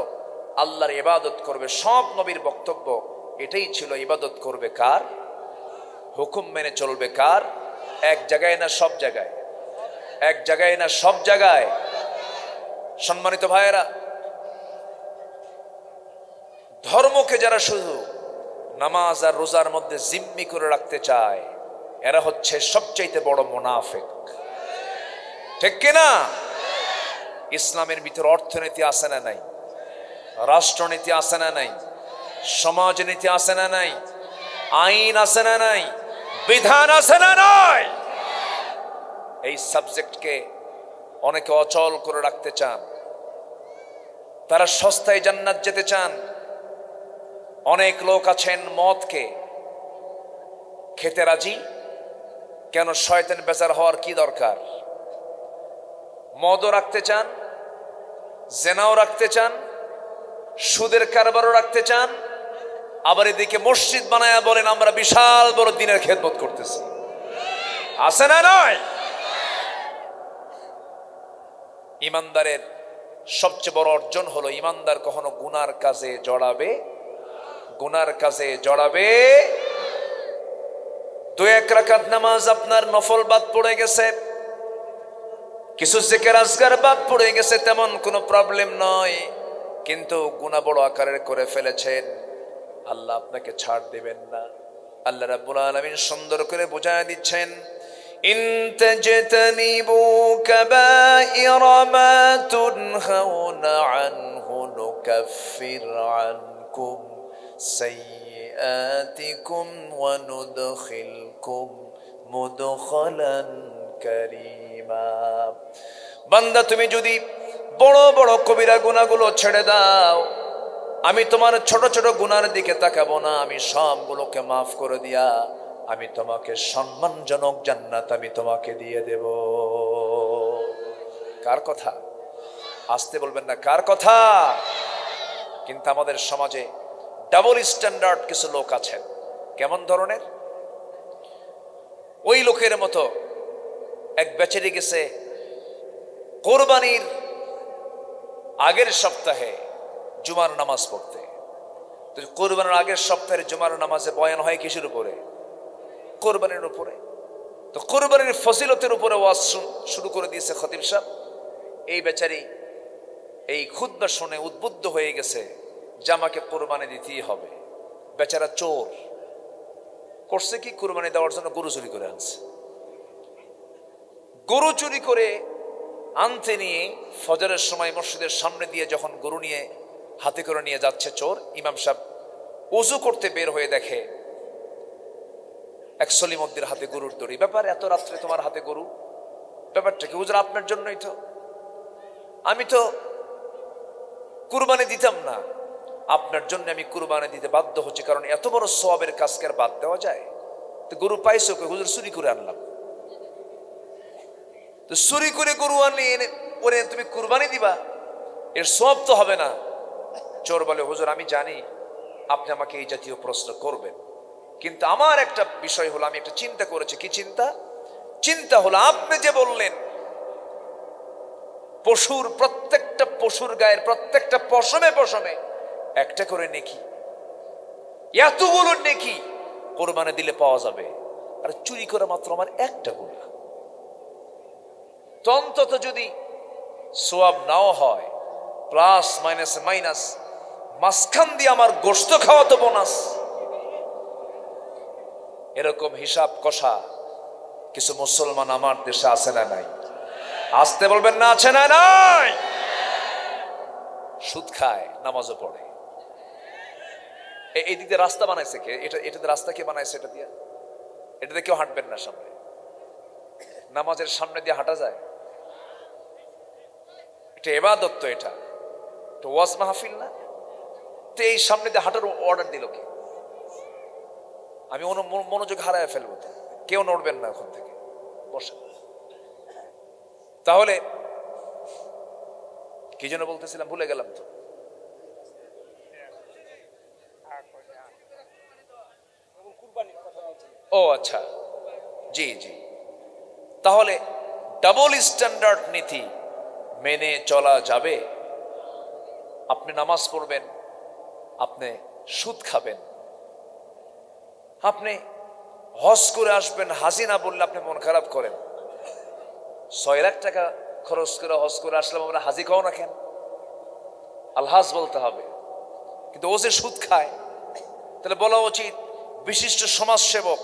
আল্লাহর ইবাদত করবে। সব নবীর বক্তব্য এটাই ছিল, ইবাদত করবে কার? হুকুম মেনে চলবে কার? এক জায়গায় না সব জায়গায়? এক জায়গায় না সব জায়গায়? সম্মানিত ভাইয়েরা, ধর্মকে যারা শুধু নামাজ আর রোজার মধ্যে জিম্মি করে রাখতে চায়, এরা হচ্ছে সবচাইতে বড় মুনাফিক। ঠিক কিনা? ইসলামের ভিতর অর্থনীতি আছে না নাই? রাষ্ট্রনীতি আছে না নাই? সমাজনীতি আছে না নাই? আইন আছে না নাই? বিধান আছে না নাই? এই সাবজেক্টকে অনেকে অচল করে রাখতে চান। তারা সস্তায় জান্নাত যেতে চান। অনেক লোক আছেন মদকে খেতে রাজি। কেন? শয়তান বেজার হওয়ার কি দরকার? মদও রাখতে চান, জেনাও রাখতে চান, সুদের কারবারও রাখতে চান, আবার এদিকে মসজিদ বানায়া বলেন আমরা বিশাল বড় দিনের খেদমত করতেছি। আছে না নয়? ইমানদারের সবচেয়ে বড় অর্জন হলো ইমানদার কখনো গুনার কাজে জড়াবে। 2-1 রাকাত নামাজ আপনার নফল বাদ পড়ে গেছে, কিছু জিকির আজকার বাদ পড়ে গেছে, তেমন কোনো প্রবলেম নয়। কিন্তু গুনাহ বড় আকারের করে ফেলেছেন, আল্লাহ আপনাকে ছাড় দিবেন না। আল্লাহ রাব্বুল আলামিন সুন্দর করে বোঝায় দিচ্ছেন, ইন তাজতানিবু কাবাইরা মা তুনহাউনা আনহু নুকাফির আনকুম সাইয়্যাতিকুম ওয়া নুদখিলকুম মুদখালান কারীমা। বান্দা, তুমি যদি বড় বড় কবিরা গুনাহগুলো ছেড়ে দাও, আমি তোমার ছোট ছোট গুনার দিকে তাকাবো না, আমি সবগুলোকে মাফ করে দিয়া আমি তোমাকে সম্মানজনক জান্নাত আমি তোমাকে দিয়ে দেব। কার কথা? আসতে বলবেন না, কার কথা? কিন্তু আমাদের সমাজে ডাবল স্ট্যান্ডার্ড কিছু লোক আছেন। কেমন ধরনের? ওই লোকের মতো এক বেচারি গেছে কোরবানির আগের সপ্তাহে জুমার নামাজ পড়তে। তো কোরবানির আগের সপ্তাহে জুমার নামাজে বয়ান হয় কিসের উপরে? কোরবানির উপরে। তো কোরবানির ফজিলতের উপরে ওয়াজ শুরু করে দিয়েছে খতিব সাহেব। এই বেচারি এই খুতবা শুনে উদ্বুদ্ধ হয়ে গেছে যে আমাকে কোরবানি দিতেই হবে। বেচারা চোর করছে কি? কোরবানি দেওয়ার জন্য গরু চুরি করে আনছে। গরু চুরি করে আনতে নিয়ে ফজরের সময় মসজিদের সামনে দিয়ে যখন গরু নিয়ে হাতে করে নিয়ে যাচ্ছে চোর, ইমাম সাহেব ওযু করতে বের হয়ে দেখে এক সলিমুদ্দির হাতে গরুর দড়ি। ব্যাপার, এত রাত্রে তোমার হাতে গরু? ব্যাপারটা কি? হুজুর আপনার জন্যই তো, আমি তো কুরবানি দিতাম না, আপনার জন্য আমি কুরবানি দিতে বাধ্য হচ্ছি, কারণ এত বড় সওয়াবের কাজকে আর বাদ দেওয়া যায়? তো গরু পাইছো কই? হুজুর চুরি করে আনলাম। তো চুরি করে গরু আনলে ওরে তুমি কুরবানি দিবা, এর সওয়াব তো হবে না। চোর বলে, হুজুর আমি জানি আপনি আমাকে এই জাতীয় প্রশ্ন করবেন, কিন্তু আমার একটা বিষয় হলো, আমি একটা চিন্তা করেছি। কি চিন্তা? চিন্তা হলো আপনি যে বললেন প্রত্যেকটা পশুর গায়ের প্রত্যেকটা পশমে পশমে একটা করে নেকি, এতগুলো নেকি কোরবানি দিলে পাওয়া যাবে, আর চুরি করে মাত্র আমার একটা গুনাহ। তো অন্তত যদি সওয়াব নাও হয়, প্লাস মাইনাস মাইনাস মাঝখান দিয়ে আমার গোশত খাওয়া তো বোনাস। এরকম হিসাব কষা কিছু মুসলমান আমার দেশে আছে না নাই? আসতে বলবেন না আছে না নাই? সুদ খায়, নামাজও পড়ে। এই দিক দিয়ে রাস্তা বানাইছে কে? এটাতে রাস্তা কে বানাইছে? এটাতে কেউ হাঁটবেন না সামনে। নামাজের সামনে দিয়ে হাঁটা যায়? এটা ইবাদত, তো এটা তো ওয়াজ মাহফিল না। তো এই সামনে দিয়ে হাঁটার অর্ডার দিল কে? আমি মনোযোগ হারায় ফেলবো। কেউ নড়বেন না ওখান থেকে, বসে। তাহলে কি যেন বলতেছিলাম, ভুলে গেলাম তো। ও আচ্ছা, জি জি। তাহলে ডাবল স্ট্যান্ডার্ড নীতি মেনে চলা যাবে? আপনি নামাজ পড়বেন, আপনি সুদ খাবেন, আপনি হজ করে আসবেন, হাজি না বললে আপনি মন খারাপ করেন। 6 লাখ টাকা খরচ করে হজ করে আসলাম, আমরা হাজি খাও না কেন? আলহাজ বলতে হবে। কিন্তু ও যে সুদ খায়, তাহলে বলা উচিত বিশিষ্ট সমাজসেবক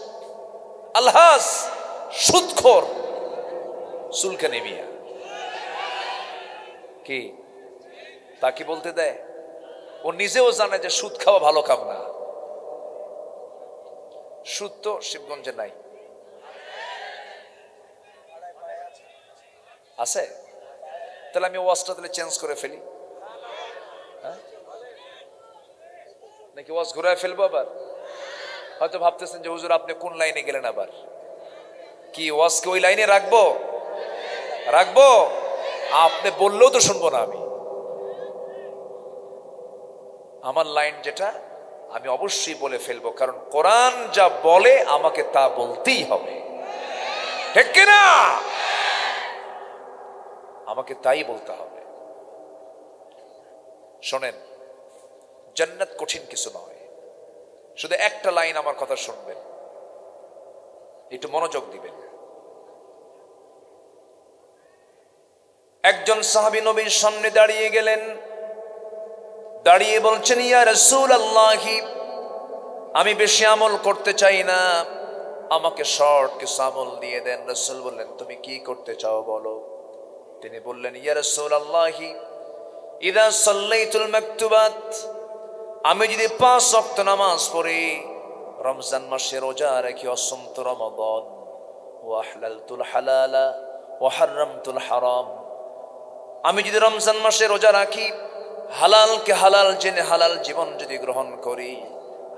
আলহাজ সুদখোর সুলকানি মিয়া। কি তা কি বলতে দেয়? ও নিজেও জানে যে সুদ খাওয়া ভালো কাম না। সুদ তো শিবগঞ্জে নাই, আছে? তাহলে আমি ওয়াজটা তাহলে চেঞ্জ করে ফেলি, নাকি ওয়াজ ঘুরায় ফেলবো আবার? হয়তো ভাবতেছেন যে হুজুর আপনি কোন লাইনে গেলেন আবার। কি ওয়াজকে ওই লাইনে রাখবো? আপনি বললেও তো শুনবো না আমি। আমার লাইন যেটা, আমি অবশ্যই বলে ফেলবো, কারণ কোরআন যা বলে আমাকে তা বলতেই হবে, ঠিক কিনা? আমাকে তাই বলতে হবে। শোনেন, জান্নাত কঠিন কিছু নয়। শুধু একটা লাইন আমার কথা শুনবেন, একটু মনোযোগ দিবেন। একজন সাহাবী নবীর সামনে দাঁড়িয়ে গেলেন, দাঁড়িয়ে বলছেন, ইয়া রাসূলুল্লাহ, আমি বেশি আমল করতে চাই না, আমাকে শর্ট কিছু আমল দিয়ে দেন। রাসূল বললেন, তুমি কি করতে চাও বলো? তিনি বললেন, ইয়া রাসূলুল্লাহ, ইযা সাল্লাইতুল মাকতুবাত, আমি যদি 5 ওয়াক্ত নামাজ পড়ি, রমজান মাসে রোজা রেখে অসন্ত রমাদান, ওয়া আহলালতুল হালালা ওয়া হারামতুল হারাম, আমি যদি রমজান মাসে রোজা রাখি, হালালকে হালাল জেনে হালাল জীবন যদি গ্রহণ করি,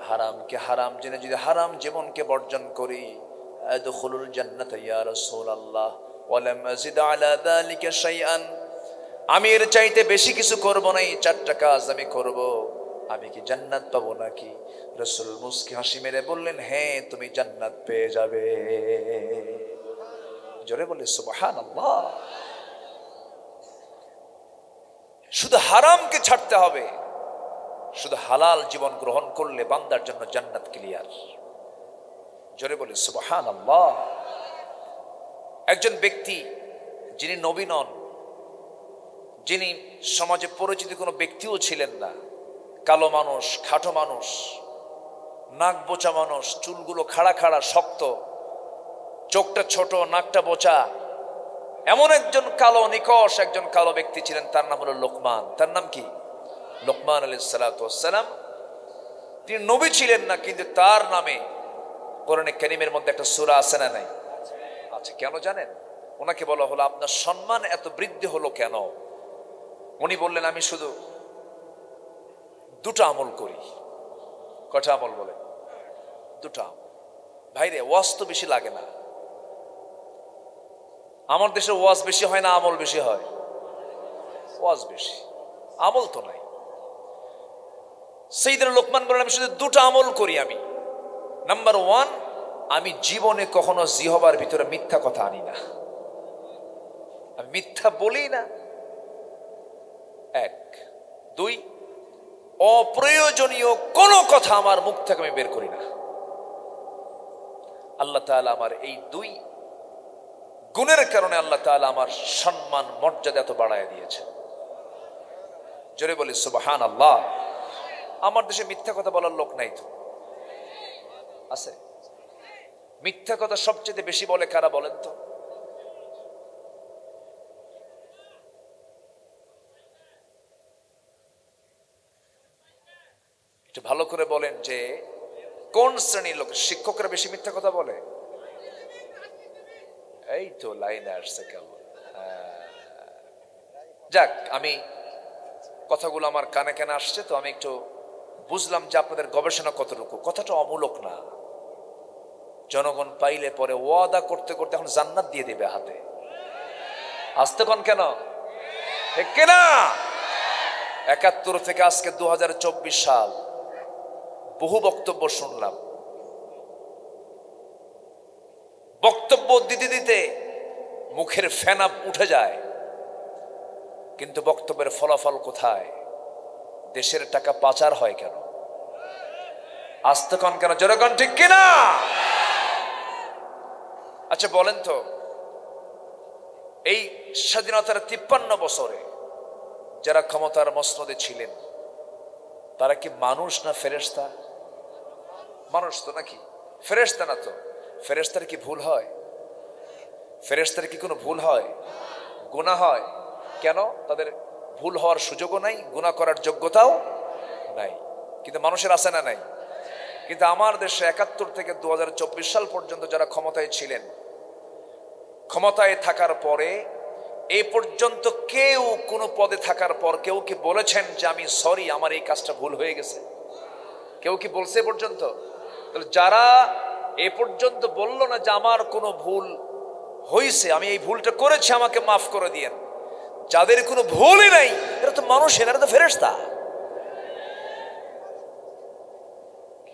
হারামকে হারাম জেনে যদি হারাম জীবনকে বর্জন করি, আদখুলুল জান্নাত ইয়া রাসূলুল্লাহ ওয়া লাম আযিদ আলা যালিকা শাইআন, আমি এর চাইতে বেশি কিছু করব না, এই 4টা কাজ আমি করব, আমি কি জান্নাত পাবো নাকি? রাসূল মুস্কি হাসি মেরে বললেন, হ্যাঁ, তুমি জান্নাত পেয়ে যাবে। জোরে বলে সুবহানাল্লাহ। শুধু হারামকে ছাড়তে হবে, শুধু হালাল জীবন গ্রহণ করলে বান্দার জন্য জান্নাত ক্লিয়ার। জোরে বলে সুবহানাল্লাহ। একজন ব্যক্তি যিনি নবী নন, যিনি সমাজে পরিচিত কোনো ব্যক্তিও ছিলেন না, কালো মানুষ, খাটো মানুষ, নাক বোচা মানুষ, চুলগুলো খাড়া খাড়া শক্ত, চোখটা ছোট, নাকটা বোচা, এমন একজন কালো নিকষ একজন কালো ব্যক্তি ছিলেন। তার নাম হলো লোকমান। তার নাম কি? লোকমান আলাইহিস সালাতু ওয়াস সালাম। তিনি নবী ছিলেন না, কিন্তু তার নামে কোরআনে কারীমের মধ্যে একটা সূরা আছে না নাই? আচ্ছা, কেন জানেন? ওনাকে বলা হলো, আপনার সম্মান এত বৃদ্ধি হলো কেন? উনি বললেন, আমি শুধু 2টা আমল করি। কটা আমল বলে? 2টা আমল। ভাইরে, ওয়াজ তো বেশি লাগে না। আমার দেশে ওয়াজ বেশি হয় না আমল বেশি হয়? ওয়াজ বেশি, আমল তো নাই। সাইয়েদনা লোকমান বলেন, আমি শুধু 2টা আমল করি। আমি নাম্বার 1, আমি জীবনে কখনো জিহবার ভিতরে মিথ্যা কথা আনি না, আমি মিথ্যা বলি না। 1, 2, অপ্রয়োজনীয় কোনো কথা আমার মুখ থেকে আমি বের করি না। আল্লাহ তাআলা আমার এই দুই গুণের কারণে আল্লাহ তাআলা আমার সম্মান মর্যাদা এত বাড়ায় দিয়েছে। জোরে বলি সুবহানাল্লাহ। আমার দেশে মিথ্যা কথা বলার লোক নাই তো? আছে? মিথ্যা কথা সবচেয়ে বেশি বলে কারা বলেন তো? একটু ভালো করে বলেন যে কোন শ্রেণীর লোক? শিক্ষকরা বেশি মিথ্যা কথা বলে? এই তো লাইনে আসছে কেমন। যাক, আমি কথাগুলো আমার কানে কানে আসছে তো আমি একটু বুঝলাম যে আপনাদের গবেষণা কতটুকু। কথাটা অমূলক না। জনগণ পাইলে পরে ওয়াদা করতে করতে এখন জান্নাত দিয়ে দিবে হাতে। আসতে কোন কেন? ঠিক কিনা? 71 থেকে আজকে 2024 সাল, বহু বক্তব্য শুনলাম। বক্তব্য দিতে দিতে মুখের ফেনা উঠে যায়, কিন্তু বক্তব্যের ফলাফল কোথায়? দেশের টাকা পাচার হয় কেন? আসতে কোন কেন? জনগণ ঠিক কিনা? আচ্ছা বলেন তো, এই স্বাধীনতার 53 বছরে যারা ক্ষমতার মসনদে ছিলেন তারা কি মানুষ না ফেরেশতা? মানুষ তো নাকি? ফেরেশতা না তো? ফেরেশতার কি ভুল হয়? ফেরেশতার কি কোনো ভুল হয়? গুনাহ হয় কেন? তাদের ভুল হওয়ার সুযোগও নাই, গুনাহ করার যোগ্যতাও নাই। কিন্তু মানুষের আছে না নাই? কিন্তু আমার দেশে 71 থেকে 2024 সাল পর্যন্ত যারা ক্ষমতায় ছিলেন, ক্ষমতায় থাকার পরে এই পর্যন্ত কেউ কোনো পদে থাকার পর কেউ কি বলেছেন যে আমি সরি, আমার এই কাজটা ভুল হয়ে গেছে? কেউ কি বলছে এ পর্যন্ত? তাহলে যারা এ পর্যন্ত বলল না যে আমার কোনো ভুল হয়েছে, আমি এই ভুলটা করেছি, আমাকে মাফ করে দিয়েন, যাদের কোনো ভুলই নাই, এরা তো মানুষ, এরা তো ফেরেশতা।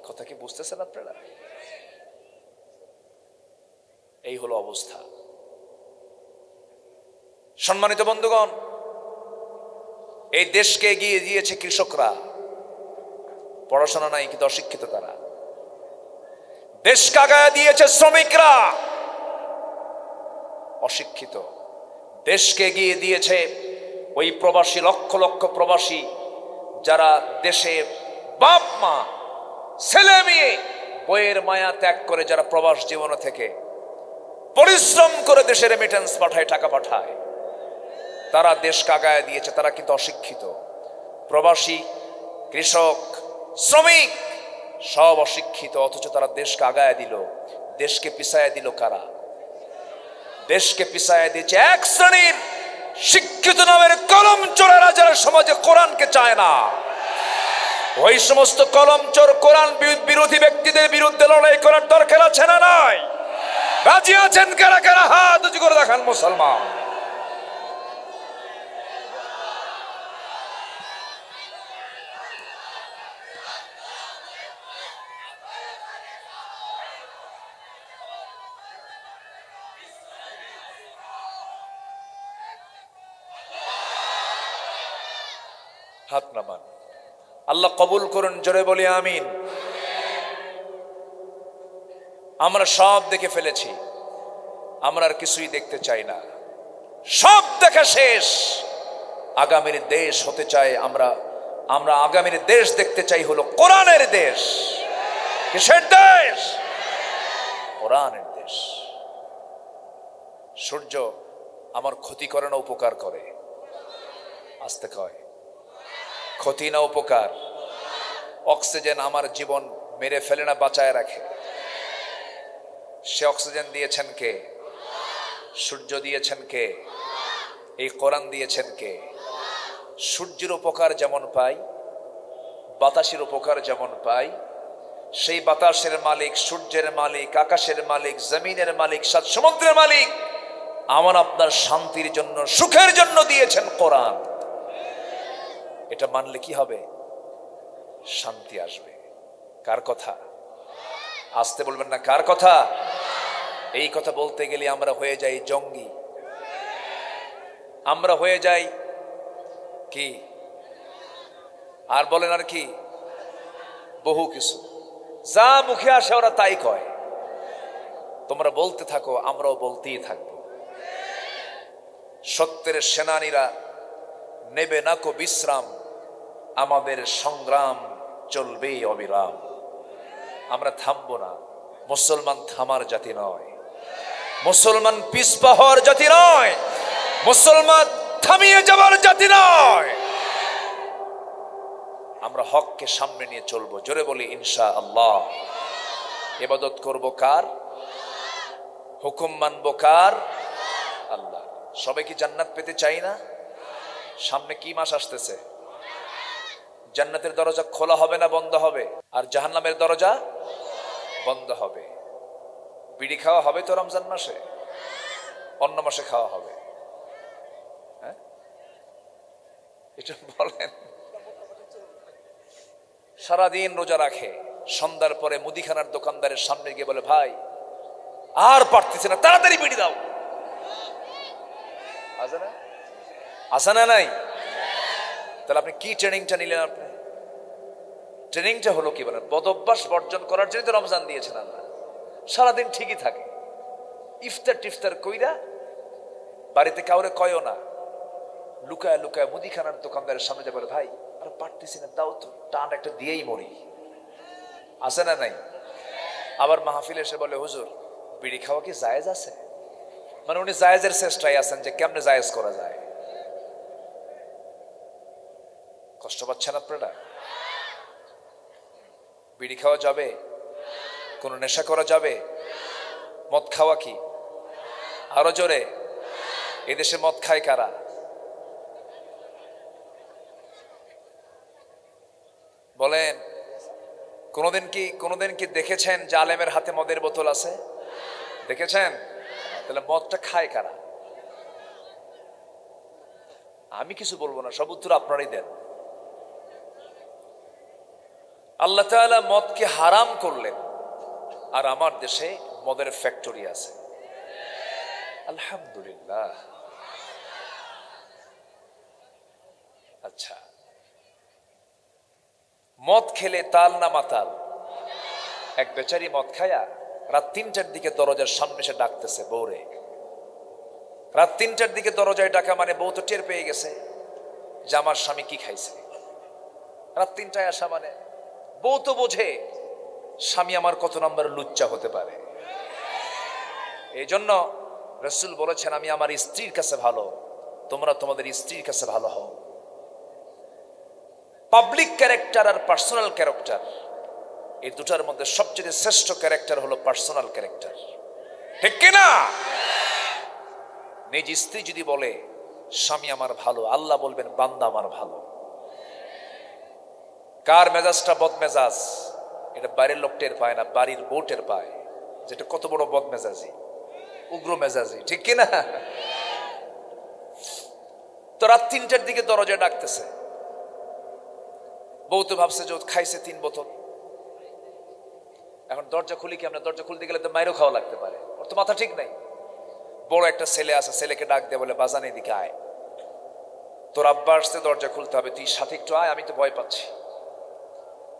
কথা কি বুঝতেছেন আপনারা? এই হলো অবস্থা। সম্মানিত বন্ধুগণ, এই দেশকে এগিয়ে দিয়েছে কৃষকরা। পড়াশোনা নাই কিন্তু অশিক্ষিত তারা। দেশকে আগায় দিয়েছে শ্রমিকরা, অশিক্ষিত। দেশকে এগিয়ে দিয়েছে ওই প্রবাসী, লক্ষ লক্ষ প্রবাসী যারা দেশে বাপ মা ছেলে মেয়ে বইয়ের মায়া ত্যাগ করে যারা প্রবাস জীবন থেকে পরিশ্রম করে দেশে রেমিটেন্স পাঠায়, টাকা পাঠায়, তারা দেশকে আগায় দিয়েছে। তারা কিন্তু অশিক্ষিত। প্রবাসী, কৃষক, শ্রমিক সব অশিক্ষিত, অথচ তারা দেশকে আগায় দিল। দেশকে পিছায় দিল কারা? দেশকে পিছায় দিয়েছে এক শ্রেণীর শিক্ষিত নামের কলম চোরেরা, যারা সমাজে কোরআনকে চায় না। ওই সমস্ত কলম চোর কোরআন বিরোধী ব্যক্তিদের বিরুদ্ধে লড়াই করার দরকার আছে না নাই? রাজি আছেন কারা কারা? হাত উঁচু করে দেখান মুসলমান। হাত নামান। আল্লাহ কবুল করুন, জোরে বলি আমিন। আমরা সব দেখে ফেলেছি, আমরা আর কিছুই দেখতে চাই না। সব দেখা শেষ। আগামীর দেশ হতে চাই আমরা। আমরা আগামীর দেশ দেখতে চাই হলো কোরআনের দেশ। কিসের দেশ? কোরআনের দেশ। সূর্য আমার ক্ষতি করে না উপকার করে? আসতে কয় ক্ষতি না উপকার? অক্সিজেন আমার জীবন মেরে ফেলে না বাঁচায় রাখে? সে অক্সিজেন দিয়েছেন কে? সূর্য দিয়েছেন কে? এই কোরআন দিয়েছেন কে? সূর্যের উপকার যেমন পাই, বাতাসের উপকার যেমন পাই, সেই বাতাসের মালিক, সূর্যের মালিক, আকাশের মালিক, জমিনের মালিক, সাত সমুদ্রের মালিক আমার আপনার শান্তির জন্য, সুখের জন্য দিয়েছেন কোরআন। এটা মানলে কি হবে? শান্তি আসবে। কার কথা? আসতে বলবেন না, কার কথা? এই কথা বলতে গেলে আমরা হয়ে যাই জঙ্গি, আমরা হয়ে যাই কি? আর বলেন আর কি, বহু কিছু যা মুখে আসে ওরা তাই কয়। তোমরা বলতে থাকো, আমরাও বলতেই থাকবো। সত্যের সেনানীরা নেবে না কো বিশ্রাম, আমাদের সংগ্রাম চলবেই অবিরাম। আমরা থামবো না। মুসলমান থামার জাতি নয়, মুসলমান পিছপা হওয়ার জাতি নয়, মুসলমান থামিয়ে যাবার জাতি নয়। আমরা হককে সামনে নিয়ে চলবো। জোরে বলি ইনশাআল্লাহ। ইবাদত করব কার? হুকুম মানব কার? আল্লাহ। সবাই কি জান্নাত পেতে চাই না? সামনে কি মাস আসতেছে? জান্নাতের দরজা খোলা হবে না বন্ধ হবে? আর জাহান্নামের দরজা বন্ধ হবে। বিড়ি খাওয়া হবে তো রমজান মাসে? অন্য মাসে খাওয়া হবে? হ্যাঁ, এটা বলেন। সারাদিন রোজা রাখে, সন্ধ্যার পরে মুদিখানার দোকানদারের সামনে গিয়ে বলে, ভাই আর পারতেছে না, তাড়াতাড়ি বিড়ি দাও। আছে না? আছে না? নাই? তাহলে আপনি কি ট্রেনিংটা নিলেন? আপনি ট্রেনিংটা হলো কি বলেন? বদঅভ্যাস বর্জন করার জন্য তো রমজান দিয়েছেন আল্লাহ। সারাদিন ঠিকই থাকে, ইফতার টিফতার কইরা বাড়িতে কাউরে কয়ও না, লুকায় লুকায় মুদিখানার দোকানদারের সামনে যা বলে, ভাই আর পারতেছি না, তাও তো টান একটা দিয়েই মরি। আছে না? নাই? আবার মাহফিলে এসে বলে, হুজুর বিড়ি খাওয়া কি জায়েজ আছে? মানে উনি জায়েজের চেষ্টায় আছেন যে কেমনে জায়েজ করা যায়। কষ্ট পাচ্ছেন আপনারা? বিড়ি খাওয়া যাবে? কোন নেশা করা যাবে? মদ খাওয়া কি? আরো জোরে, এদেশে মদ খায় কারা? বলেন। কোনোদিন কি দেখেছেন যে আলেমের হাতে মদের বোতল আছে? দেখেছেন? তাহলে মদটা খায় কারা? আমি কিছু বলবো না, সব উত্তর আপনারাই দেন। আল্লাহ তাআলা মদকে হারাম করলেন, আর আমার দেশে মদের ফ্যাক্টরি আছে। আলহামদুলিল্লাহ। আচ্ছা, মদ খেলে তাল না মাতাল? এক বেচারি মদ খায়া রাত ৩টার দিকে দরজার সামনে এসে ডাকতেছে বউরে। রাত ৩টার দিকে দরজায় ডাকা মানে বউ তো টের পেয়ে গেছে যে আমার স্বামী কি খাইছে। রাত ৩টায় আসা মানে বউ তো বোঝে স্বামী আমার কত নম্বর লুচ্চা হতে পারে। এই জন্য রাসূল বলেছেন, আমি আমার স্ত্রীর কাছে ভালো, তোমরা তোমাদের স্ত্রীর কাছে ভালো হও। পাবলিক ক্যারেক্টার আর পার্সোনাল ক্যারেক্টার, এই দুটার মধ্যে সবচেয়ে শ্রেষ্ঠ ক্যারেক্টার হলো পার্সোনাল ক্যারেক্টার। ঠিক কিনা? নিজ স্ত্রী যদি বলে স্বামী আমার ভালো, আল্লাহ বলবেন বান্দা আমার ভালো। কার মেজাজটা বদমেজাজ এটা বাইরের লোক টের পায় না, বাড়ির বউ টের পায় যেটা কত বড় বদমেজাজি, উগ্র মেজাজি। ঠিক কিনা? তো রাত ৩টার দিকে দরজায় ডাকতেছে, বউ তো ভাবছে যে খাইছে ৩ বোতল। এখন দরজা খুলি কি? আমরা দরজা খুলতে গেলে তো মাইরও খাওয়া লাগতে পারে, ওর তো মাথা ঠিক নাই। বড় একটা ছেলে আছে, ছেলেকে ডাক দিয়ে বলে, বাজান এদিকে আয়, তোর আব্বা আসতে, দরজা খুলতে হবে, তুই সাথে একটু আয়, আমি তো ভয় পাচ্ছি।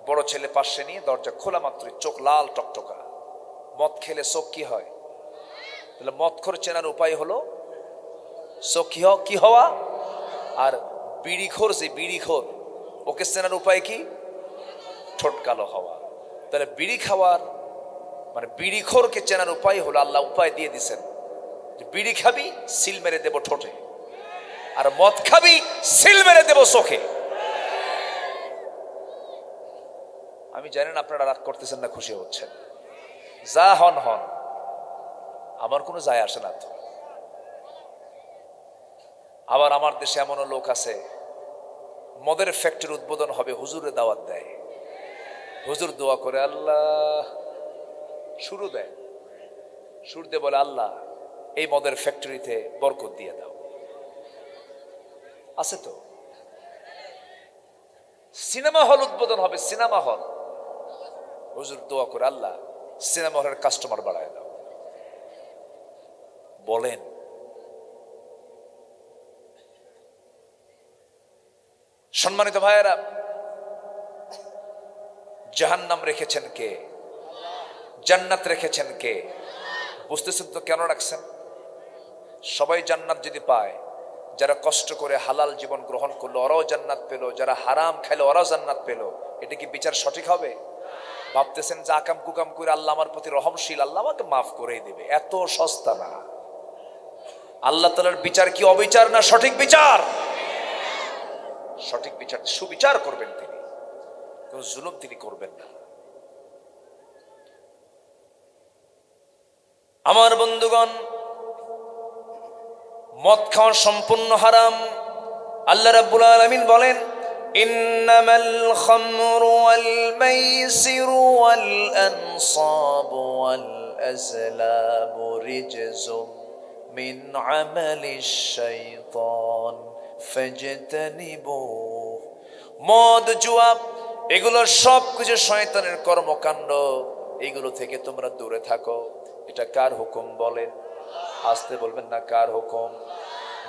বড় ছেলে পাশে নিয়ে দরজা খোলা মাত্রই চোখ লাল টকটকা। মদ খেলে চোখ কি হয়? তাহলে মদখোর চেনার উপায় হলো চোখ কি হওয়া। আর বিড়িখোর, যে বিড়িখোর, ওকে চেনার উপায় কি? ঠোঁট কালো হওয়া। তাহলে বিড়ি খাওয়ার মানে বিড়িখোরকে চেনার উপায় হলো, আল্লাহ উপায় দিয়ে দিছেন যে বিড়ি খাবি সিল মেরে দেব ঠোঁটে, আর মদ খাবি সিল মেরে দেব চোখে। আমি জানি না আপনারা রাগ করতেছেন না খুশি হচ্ছেন, যা হন হন, আমার কোনো যায় আসে না তো। আবার আমার দেশে এমনও লোক আছে, মদের ফ্যাক্টরি উদ্বোধন হবে, হুজুরের দাওয়াত দেয়, হুজুর দোয়া করে, আল্লাহ শুরু দেয়, সুর দিয়ে বলে, আল্লাহ এই মদের ফ্যাক্টরিতে বরকত দিয়ে দাও। আছে তো। সিনেমা হল উদ্বোধন হবে, সিনেমা হল, হুজুর দোয়া করে, আল্লাহ সিনেমা হলের কাস্টমার বাড়ায় দাও। বলেন, সম্মানিত ভাইয়েরা, জাহান্নাম রেখেছেন কে? জান্নাত রেখেছেন কে? বুঝতেছেন তো কেন রাখছেন? সবাই জান্নাত যদি পায়, যারা কষ্ট করে হালাল জীবন গ্রহণ করলো ওরাও জান্নাত পেল, যারা হারাম খাইলো ওরাও জান্নাত পেল, এটা কি বিচার সঠিক হবে? ভাবতেছেন যে আকাম কুকাম করে আল্লাহ আমার প্রতি রহমশীল, আল্লাহ আমাকে মাফ করে দিবে, এত সস্তা না। আল্লাহ তাআলার বিচার কি অবিচার না সঠিক বিচার? সঠিক বিচার, সুবিচার করবেন তিনি, কোন জুলুম তিনি করবেন না। আমার বন্ধুগণ, মদ খাওয়া সম্পূর্ণ হারাম। আল্লাহ রাব্বুল আলামিন বলেন, ইন্নামাল খামরু ওয়াল মাইসিরু ওয়াল আনসাবু ওয়াল আজলামু রিজসুম মিন আমালিশ শাইতান ফাজতানিবুহু। মদ, জুয়া এগুলো সব কিছু শয়তানের কর্মকাণ্ড, এগুলো থেকে তোমরা দূরে থাকো। এটা কার হুকুম বলেন? আসতে বলবেন না, কার হুকুম?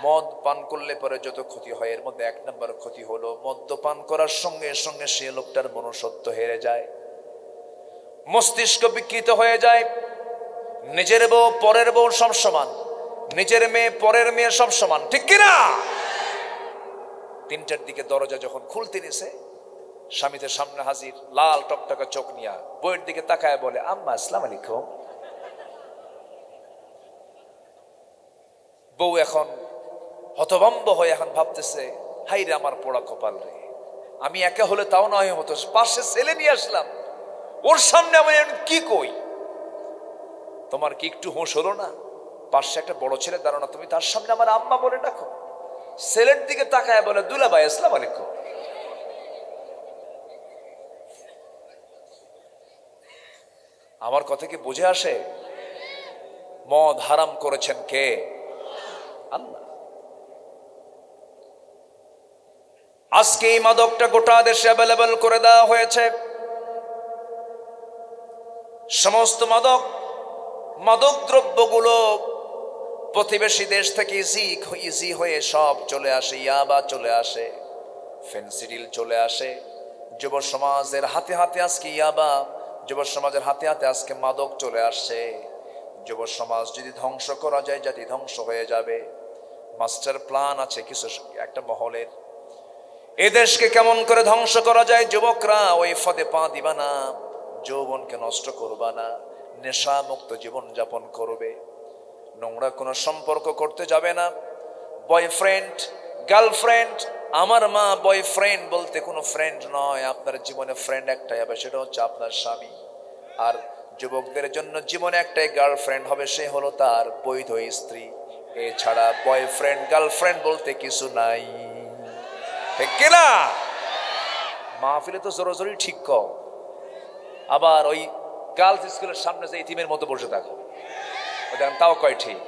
মদ পান করলে পরে যত ক্ষতি হয়, এর মধ্যে এক নম্বর ক্ষতি হলো মদ্যপান করার সঙ্গে সঙ্গে সে লোকটার মনুষ্যত্ব হেরে যায়, মস্তিষ্ক বিকৃত হয়ে যায়। নিজের বউ পরের বউ সব সমান, নিজের মেয়ে পরের মেয়ে সব সমান, ঠিক কিনা? 3টার দিকে দরজা যখন খুলতে নিছে, স্বামীতে সামনে হাজির, লাল টকটকা চোখ নিয়া বউয়ের দিকে তাকায় বলে, আম্মা আসসালামু আলাইকুম। বউ এখন হতভম্ব হয়ে এখন ভাবতেছে, হাই রে আমার পোড়া কপাল রে, আমি একা হলে তাও নয় হতো, পাশে ছেলে নিয়ে আসলাম, ওর সামনে আমি কি কই? তোমার কি একটু হুঁশ হলো না? পাশে একটা বড় ছেলে দাঁড়ানো, তুমি তার সামনে আমার আম্মা বলে ডাকো। ছেলের দিকে তাকায় বলে, দুলাভাই আসসালামু আলাইকুম। আমার কথা কি বুঝে আসে? মদ হারাম করেছেন কে? আল্লাহ। আজকে এই মাদকটা গোটা দেশে অ্যাভেলেবল করে দেওয়া হয়েছে। সমস্ত মাদক দ্রব্যগুলো প্রতিবেশী দেশ থেকে ইজি হয়ে সব চলে আসে, ইয়াবা চলে আসে, ফেনসিডিল চলে আসে। যুব সমাজের হাতে হাতে আজকে ইয়াবা, যুব সমাজের হাতে হাতে আজকে মাদক চলে আসছে। যুব সমাজ যদি ধ্বংস করা যায়, জাতি ধ্বংস হয়ে যাবে। মাস্টার প্ল্যান আছে কিছু একটা মহলের, এদেশকে কেমন করে ধ্বংস করা যায়। যুবকরা ওই ফাঁদে পা দিবা না, যৌবনকে নষ্ট করবা না, নেশা মুক্ত জীবন যাপন করবে, নোংরা কোনো সম্পর্ক করতে যাবে না। বয়ফ্রেন্ড গার্লফ্রেন্ড, আমার মা বয়ফ্রেন্ড বলতে কোনো ফ্রেন্ড নয়, আপনার জীবনে ফ্রেন্ড একটাই হবে, সেটা হচ্ছে আপনার স্বামী। আর যুবকদের জন্য জীবনে একটাই গার্লফ্রেন্ড হবে, সে হলো তার বৈধ স্ত্রী। এছাড়া বয়ফ্রেন্ড গার্লফ্রেন্ড বলতে কিছু নাই, ঠিক কিনা? মাহফিলে তো জোরাজোরি ঠিক কও, আবার ওই গার্লস স্কুলের সামনে যে ইতিমের মতো বসে থাকো, দেখেন তাও কয় ঠিক।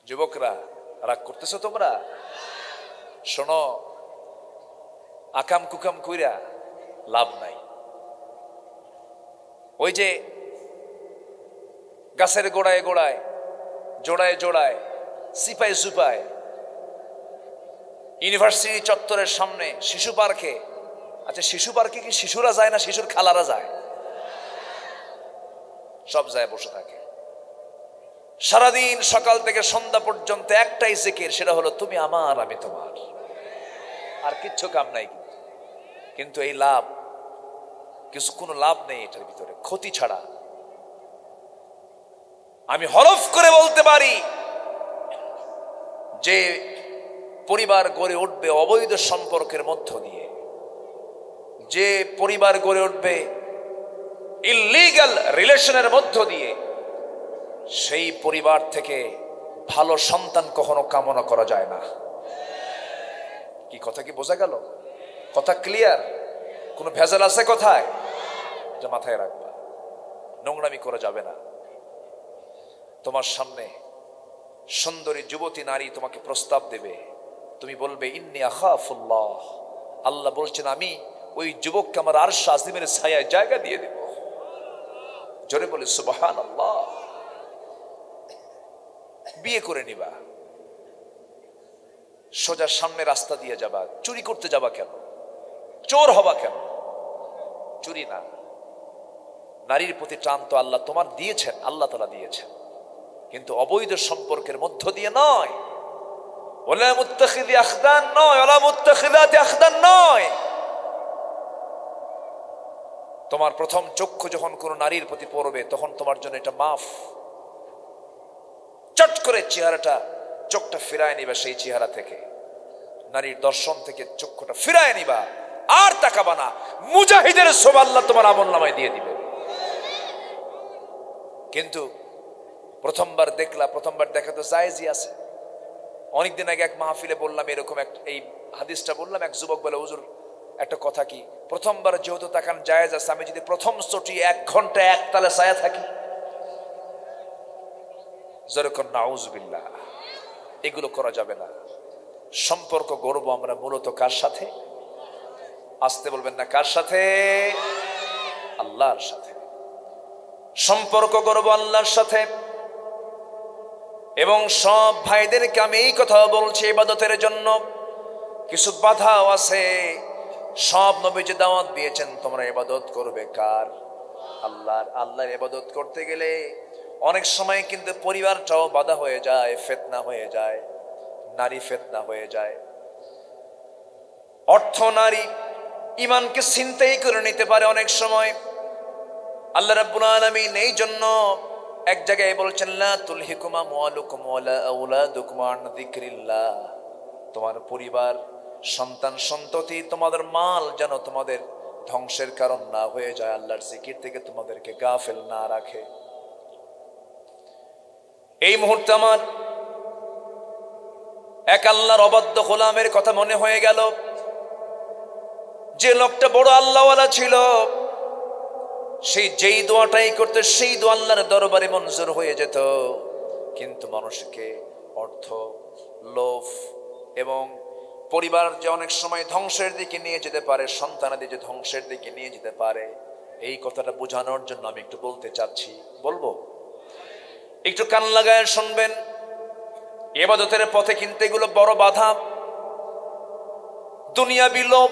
যুবকরা রাগ করতেছো তোমরা? শোনো, আকাম কুকাম কইরা লাভ নাই। ওই যে গাছের গোড়ায় গোড়ায়, জোড়ায় জোড়ায়, সিপাই সুপায়, ইউনিভার্সিটি চত্বরের সামনে, শিশু পার্কে। আচ্ছা, শিশু পার্কে কি শিশুরা যায় না শিশুর খালারা যায়? সব যায়, বসে থাকে সারাদিন, সকাল থেকে সন্ধ্যা পর্যন্ত একটাই জিকির, সেটা হলো তুমি আমার আমি তোমার, আর কিচ্ছু কাম নাই। কিন্তু এই লাভ, কোনো লাভ নেই এটার ভিতরে, ক্ষতি ছাড়া। আমি হলফ করে বলতে পারি যে পরিবার গড়ে উঠবে অবৈধ সম্পর্কের মধ্য দিয়ে, যে পরিবার গড়ে উঠবে ইললিগাল রিলেশনের মধ্য দিয়ে, সেই পরিবার থেকে ভালো সন্তান কখনো কামনা করা যায় না। কি কথা কি বোঝা গেল? কথা ক্লিয়ার? কোনো ভেজাল আছে কথায়? এটা মাথায় রাখবা, নোংরামি করা যাবে না। তোমার সামনে সুন্দরী যুবতী নারী তোমাকে প্রস্তাব দেবে, তুমি বলবে ইন্নী আখাফুল্লাহ, আল্লাহ বলছেন আমি ওই যুবককে আমার আরশ আজিমের ছায়ায় জায়গা দিয়ে দেব। জোরে বলে সুবহানাল্লাহ। বিয়ে করে নিবা, সোজা সামনে রাস্তা দিয়ে যাবা, চুরি করতে যাবা কেন? চোর হবা কেন? চুরি না, নারীর প্রতি টান তো আল্লাহ তোমার দিয়েছেন, আল্লাহ তাআলা দিয়েছেন, কিন্তু অবৈধ সম্পর্কের মধ্য দিয়ে নয়। ওয়ালা মুত্তাখিযি আখদান নয়, ওয়ালা মুত্তাখিযাতি আখদান নয়। তোমার প্রথম চক্ষু যখন কোন নারীর প্রতি পড়বে তখন তোমার জন্য এটা মাফ। চট করে চেহারাটা, চোখটা ফিরায় নিবা সেই চেহারা থেকে, নারীর দর্শন থেকে চক্ষুটা ফিরায় নিবা, আর তাকাবা না। মুজাহিদের সব আল্লাহ তোমার আমলনামায় দিয়ে দিবে। কিন্তু প্রথমবার দেখলা, প্রথমবার দেখা তো জায়েজই আছে। অনেকদিন আগে এক মাহফিলে বললাম এরকম এই হাদিসটা বললাম, এক যুবক বলে, হুজুর একটা কথা কি, প্রথমবার যেহেতু তাকান জায়েজ আছে, আমি যদি প্রথম চটি 1 ঘন্টা এক তালে ছায়া থাকি, যেরকম নাউজুবিল্লাহ, এগুলো করা যাবে না। সম্পর্ক গড়ব আমরা মূলত কার সাথে? আসতে বলবেন না, কার সাথে? আল্লাহর সাথে। সম্পর্ক গড়ব আল্লাহর সাথে। এবং সব ভাইদেরকে আমি এই কথা বলছি, ইবাদতের জন্য কিছু বাধাও আছে। সব নবী যে দাওয়াত দিয়েছেন তোমরা ইবাদত করবে কার? আল্লাহর। আল্লাহর ইবাদত করতে গেলে অনেক সময় কিন্তু পরিবারটাও বাধা হয়ে যায়, ফিতনা হয়ে যায়, নারী ফিতনা হয়ে যায়। অর্থ নারী ঈমানকে ছিনতাই করে নিতে পারে অনেক সময়। আল্লাহ রাব্বুল আলামিন এই জন্য এক জায়গায় বলছেন, লা তুলহিকুম আমওয়ালুকুম ওয়ালা আওলাদুকুম আন যিকরিল্লাহ। তোমার পরিবার, সন্তান সন্ততি, তোমাদের মাল যেন তোমাদের ধ্বংসের কারণ না হয়ে যায়, আল্লাহর জিকির থেকে তোমাদেরকে গাফেল না রাখে। এই মুহূর্তে আমার এক আল্লাহর অবাধ্য গোলামের কথা মনে হয়ে গেল। যে লোকটা বড় আল্লাহওয়ালা ছিল, সেই যেই দোয়াটাই করতে সেই দোয়া আল্লাহর দরবারে মঞ্জুর হয়ে যেত। কিন্তু মানুষকে অর্থ, লোভ এবং পরিবার যে অনেক সময় ধ্বংসের দিকে নিয়ে যেতে পারে, সন্তানাদি যে ধ্বংসের দিকে নিয়ে যেতে পারে, এই কথাটা বোঝানোর জন্য আমি একটু বলতে চাচ্ছি। বলবো? একটু কান লাগায় শুনবেন। ইবাদতের পথে কিন্তু এগুলো বড় বাধা। দুনিয়াবি লোভ,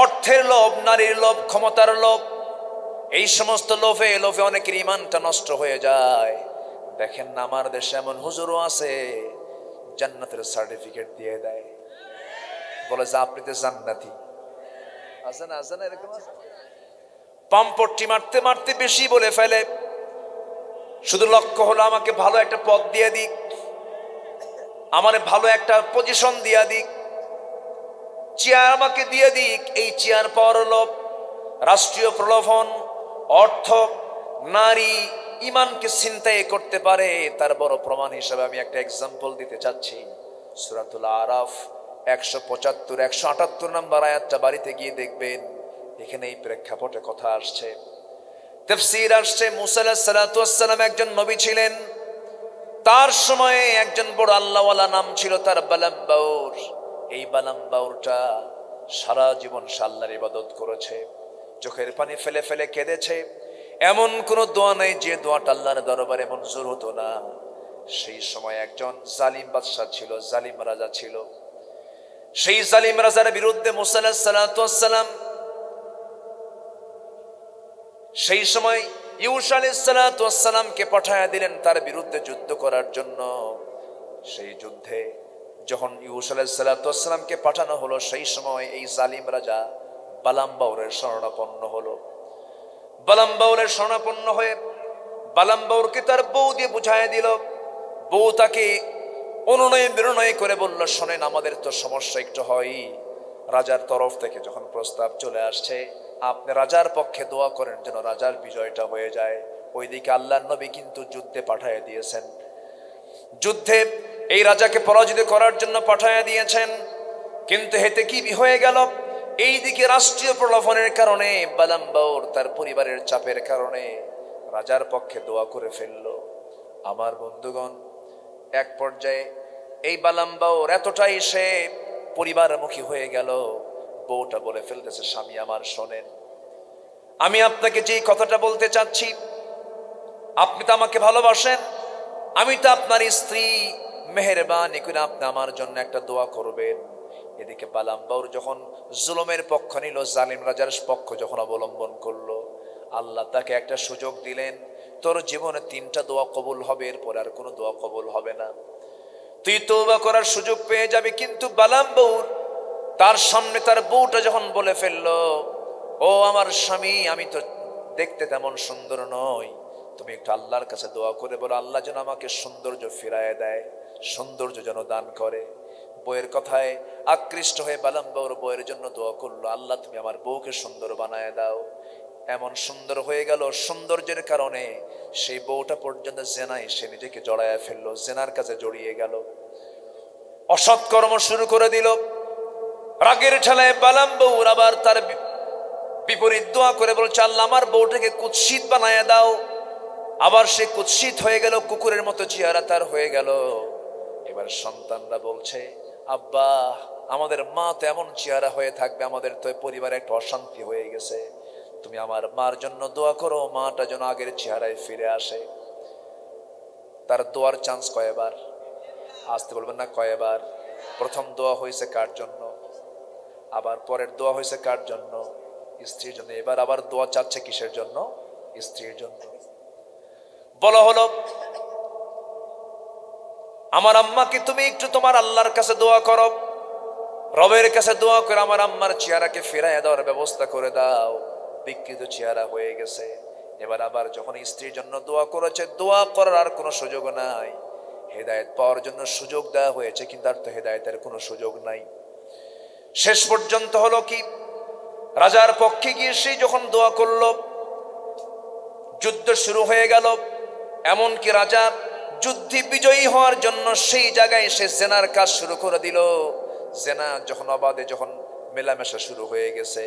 অর্থের লোভ, নারীর লোভ, ক্ষমতার লোভ, এই সমস্ত লোভে অনেকের ঈমানটা নষ্ট হয়ে যায়। দেখেন না, আমার দেশে এমন হুজুরও আছে জান্নাতের সার্টিফিকেট দিয়ে দেয়, বলে যে আপনি তো জান্নাতি। আছে না? আছে না? এরকম আছে। পাম্পট্টি মারতে মারতে বেশি বলে ফেলে। শুধু লক্ষ্য হলো আমাকে ভালো একটা পদ দিয়ে দিক, আমারে ভালো একটা পজিশন দিয়ে দিক, চেয়ার আমাকে দিয়ে দিক। এই চেয়ার পাওয়ার লোভ, রাষ্ট্রীয় প্রলোভন, অর্থ, নারী ঈমানকে ছিনতাই করতে পারে। তার বড় প্রমাণ হিসেবে আমি একটা এক্সাম্পল দিতে চাচ্ছি। সূরাতুল আরাফ 175, 178 নম্বর আয়াতটা বাড়িতে গিয়ে দেখবেন। এখানে এই প্রেক্ষাপটে কথা আসছে, তাফসীর আসছে। মুসা আলাইহিস সালাতু ওয়াস সালাম একজন নবী ছিলেন। তার সময়ে একজন বড় আল্লাহওয়ালা, নাম ছিল তার বালাম বাউর। এই বালাম বাউরটা সারা জীবন আল্লাহর ইবাদত করেছে, চোখের পানি ফেলে ফেলে কেঁদেছে। এমন কোন দোয়া নাই যে দোয়াটা আল্লাহর দরবারে মঞ্জুর হতো না। সেই সময় একজন জালিম বাদশা ছিল, জালিম রাজা ছিল। সেই জালিম রাজার বিরুদ্ধে মুসা আলাইহিস সালাতু ওয়াস সালাম সেই সময় ইউসা আলাইহিস সালাতু ওয়াস সালামকে পাঠিয়ে দিলেন তার বিরুদ্ধে যুদ্ধ করার জন্য। সেই যুদ্ধে যখন ইউসা আলাইহিস সালাতু ওয়াস সালামকে পাঠানো হলো, সেই সময় এই জালিম রাজা বালাম বাউরের শরণাপন্ন হলো। বালাম বাউরের শরণাপন্ন হয়ে বালাম বাউরকে তার বউ দিয়ে বুঝায় দিল। বউ তাকে অনুনয় বিনয় করে বলল, শোনেন, আমাদের তো সমস্যা একটু হয়। রাজার তরফ থেকে যখন প্রস্তাব চলে আসছে, আপনি রাজার পক্ষে দোয়া করেন যেন রাজার বিজয়টা হয়ে যায়। ওইদিকে আল্লাহর নবী কিন্তু যুদ্ধে পাঠিয়ে দিয়েছেন, যুদ্ধে এই রাজাকে পরাজিত করার জন্য পাঠিয়ে দিয়েছেন। কিন্তু হেতে কি হয়ে গেল? এইদিকে রাষ্ট্রীয় প্রলোভনের কারণে বালাম বাউর তার পরিবারের চাপের কারণে রাজার পক্ষে দোয়া করে ফেলল। আমার বন্ধুগণ, এক পর্যায়ে এই বালাম বাউর এতটাই সে পরিবারমুখী হয়ে গেল, বউটা বলে ফেলতেছে, স্বামী আমার শোনেন, আমি আপনাকে যেই কথাটা বলতে চাচ্ছি, আপনি তো আমাকে ভালোবাসেন, আমি তো আপনার স্ত্রী, মেহেরবানি করে আপনি আমার জন্য একটা দোয়া করবেন। এদিকে বালাম বাউর যখন জুলুমের পক্ষ নিল, জালিম রাজার পক্ষ যখন অবলম্বন করলো, আল্লাহ তাকে একটা সুযোগ দিলেন, তোর জীবনে 3টা দোয়া কবুল হবে, এরপর আর কোনো দোয়া কবুল হবে না, তুই তওবা করার সুযোগ পেয়ে যাবে। কিন্তু বালাম বাউর তার সামনে তার বউটা যখন বলে ফেললো, ও আমার স্বামী, আমি তো দেখতে তেমন সুন্দর নই, তুমি একটু আল্লাহর কাছে দোয়া করে বলো আল্লাহ যেন আমাকে সৌন্দর্য ফিরায় দেয়, সৌন্দর্য যেন দান করে। বউয়ের কথায় আকৃষ্ট হয়ে বালাম বাউর বউয়ের জন্য দোয়া করলো, আল্লাহ তুমি আমার বউকে সুন্দর বানায় দাও। এমন সুন্দর হয়ে গেল, সৌন্দর্যের কারণে সেই বউটা পর্যন্ত জেনায় সে নিজেকে জড়ায় ফেললো, জেনার কাছে জড়িয়ে গেল, অসৎ কর্ম শুরু করে দিল। রাগের ঠেলায় বালাম বাউর আবার তার বিপরীত দোয়া করে বলছে, আল্লাহ আমার বউটাকে কুৎসিত বানায় দাও। আবার সে কুৎসিত হয়ে গেল, কুকুরের মতো চেহারা তার হয়ে গেল। এবার সন্তানরা বলছে, আব্বা আমাদের মা তো এমন চেহারা হয়ে থাকবে, আমাদের তো পরিবারে একটা অশান্তি হয়ে গেছে, তুমি আমার মার জন্য দোয়া করো, মাটা যেন আগের চেহারায় ফিরে আসে। তার দোয়ার চান্স কয়বার? আসতে বলবেন না, কয়বার? প্রথম দোয়া হয়েছে কার জন্য? আবার পরের দোয়া হয়েছে কার জন্য? স্ত্রীর জন্য। এবার আবার দোয়া চাচ্ছে কিসের জন্য? স্ত্রীর জন্য। বলা হলো, আমার আম্মাকে তুমি একটু তোমার আল্লাহর কাছে দোয়া করো, রবের কাছে দোয়া করে আমার আম্মার চেহারাকে ফেরাইয়া দেওয়ার ব্যবস্থা করে দাও, বিকৃত চেহারা হয়ে গেছে। এবার আবার যখন স্ত্রীর জন্য দোয়া করেছে, দোয়া করার আর কোনো সুযোগ নাই, হেদায়েত পাওয়ার জন্য সুযোগ দেওয়া হয়েছে, কিন্তু আর তো হেদায়েতের কোনো সুযোগ নাই। শেষ পর্যন্ত হলো কি, রাজার পক্ষে গিয়ে সে যখন দোয়া করলো, যুদ্ধ শুরু হয়ে গেল। এমনকি রাজা যুদ্ধে বিজয়ী হওয়ার জন্য সেই জায়গায় সে জেনার কাজ শুরু করে দিল। জেনা যখন অবাধে যখন মেলামেশা শুরু হয়ে গেছে,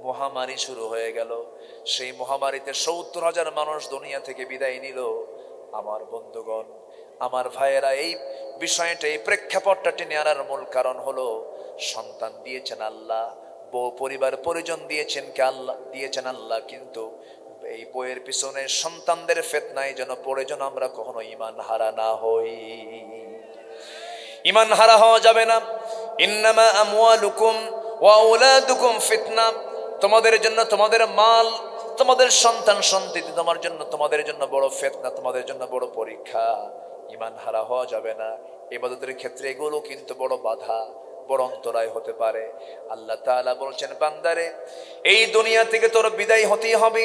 মহামারী শুরু হয়ে গেল। সেই মহামারীতে 70,000 মানুষ দুনিয়া থেকে বিদায় নিল। আমার বন্ধুগণ, আমার ভাইয়েরা, এই বিষয়টা, এই প্রেক্ষাপটটা টেনে আনার মূল কারণ হলো, সন্তান দিয়েছেন আল্লাহ, বউ পরিবার পরিজন দিয়েছেন কে? আল্লাহ দিয়েছেন আল্লাহ। কিন্তু এই বইয়ের পিছনে সন্তানদের ফিতনায় যেন পড়ে যেন আমরা কখনো ঈমান হারা না হই। ঈমান হারা হওয়া যাবে না। ইন্নামা আমওয়ালুকুম ওয়া আওলাদুকুম ফিতনা, তোমাদের জন্য তোমাদের মাল, তোমাদের সন্তান সন্ততি তোমাদের জন্য বড় ফিতনা, তোমাদের জন্য বড় পরীক্ষা। ঈমান হারা হওয়া যাবে না। ইবাদতের ক্ষেত্রে এগুলো কিন্তু বড় বাধা, বড় অন্তরায় হতে পারে। আল্লাহ তাআলা বলছেন, বান্দারে এই দুনিয়া থেকে তোর বিদায় হতেই হবে,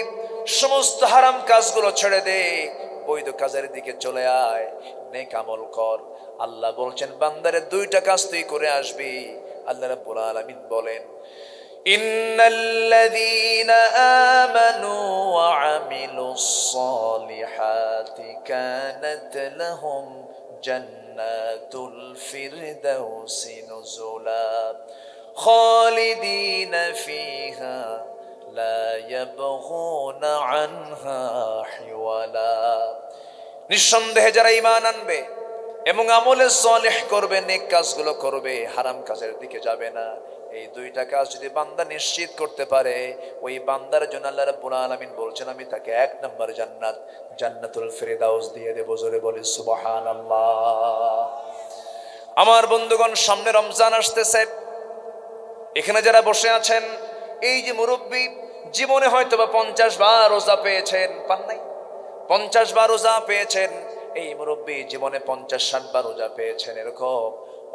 সমস্ত হারাম কাজগুলো ছেড়ে দে, বৈধ কাজের দিকে চলে আয়, নেক আমল কর। আল্লাহ বলছেন, বান্দারে 2টা কাজ তুই করে আসবি। আল্লাহ রাব্বুল আলামিন বলেন, ইন্নাল্লাযীনা আমানু ওয়া আমিলুস সালিহাতি কানাত লাহুম জান্নাতুল ফিরদাউসি নুজুলা খালিদিনা ফিহা লা ইয়াবগুনা আনহা হিওয়ালা। নিঃসন্দেহে যারা ঈমান আনবে এবং আমলে সালেহ করবে, নেক কাজগুলো করবে, হারাম কাজের দিকে যাবে না, এই 2টা কাজ যদি বান্দা নিশ্চিত করতে পারে, ওই বান্দার জন্য আল্লাহ রাব্বুল আলামিন বলছেন, আমি তাকে 1 নম্বর জান্নাত, জান্নাতুল ফিরদাউস দিয়ে দেব। জোরে বলি সুবহানাল্লাহ। আমার বন্ধুগণ, সামনে রমজান আসতেছে। এখানে যারা বসে আছেন, এই যে মুরব্বী, জীবনে হয়তো বা 50 বার রোজা পেয়েছেন, পান নাই? 50 বার রোজা পেয়েছেন। এই মুরব্বী জীবনে 50-60 বার রোজা পেয়েছেন। এরকম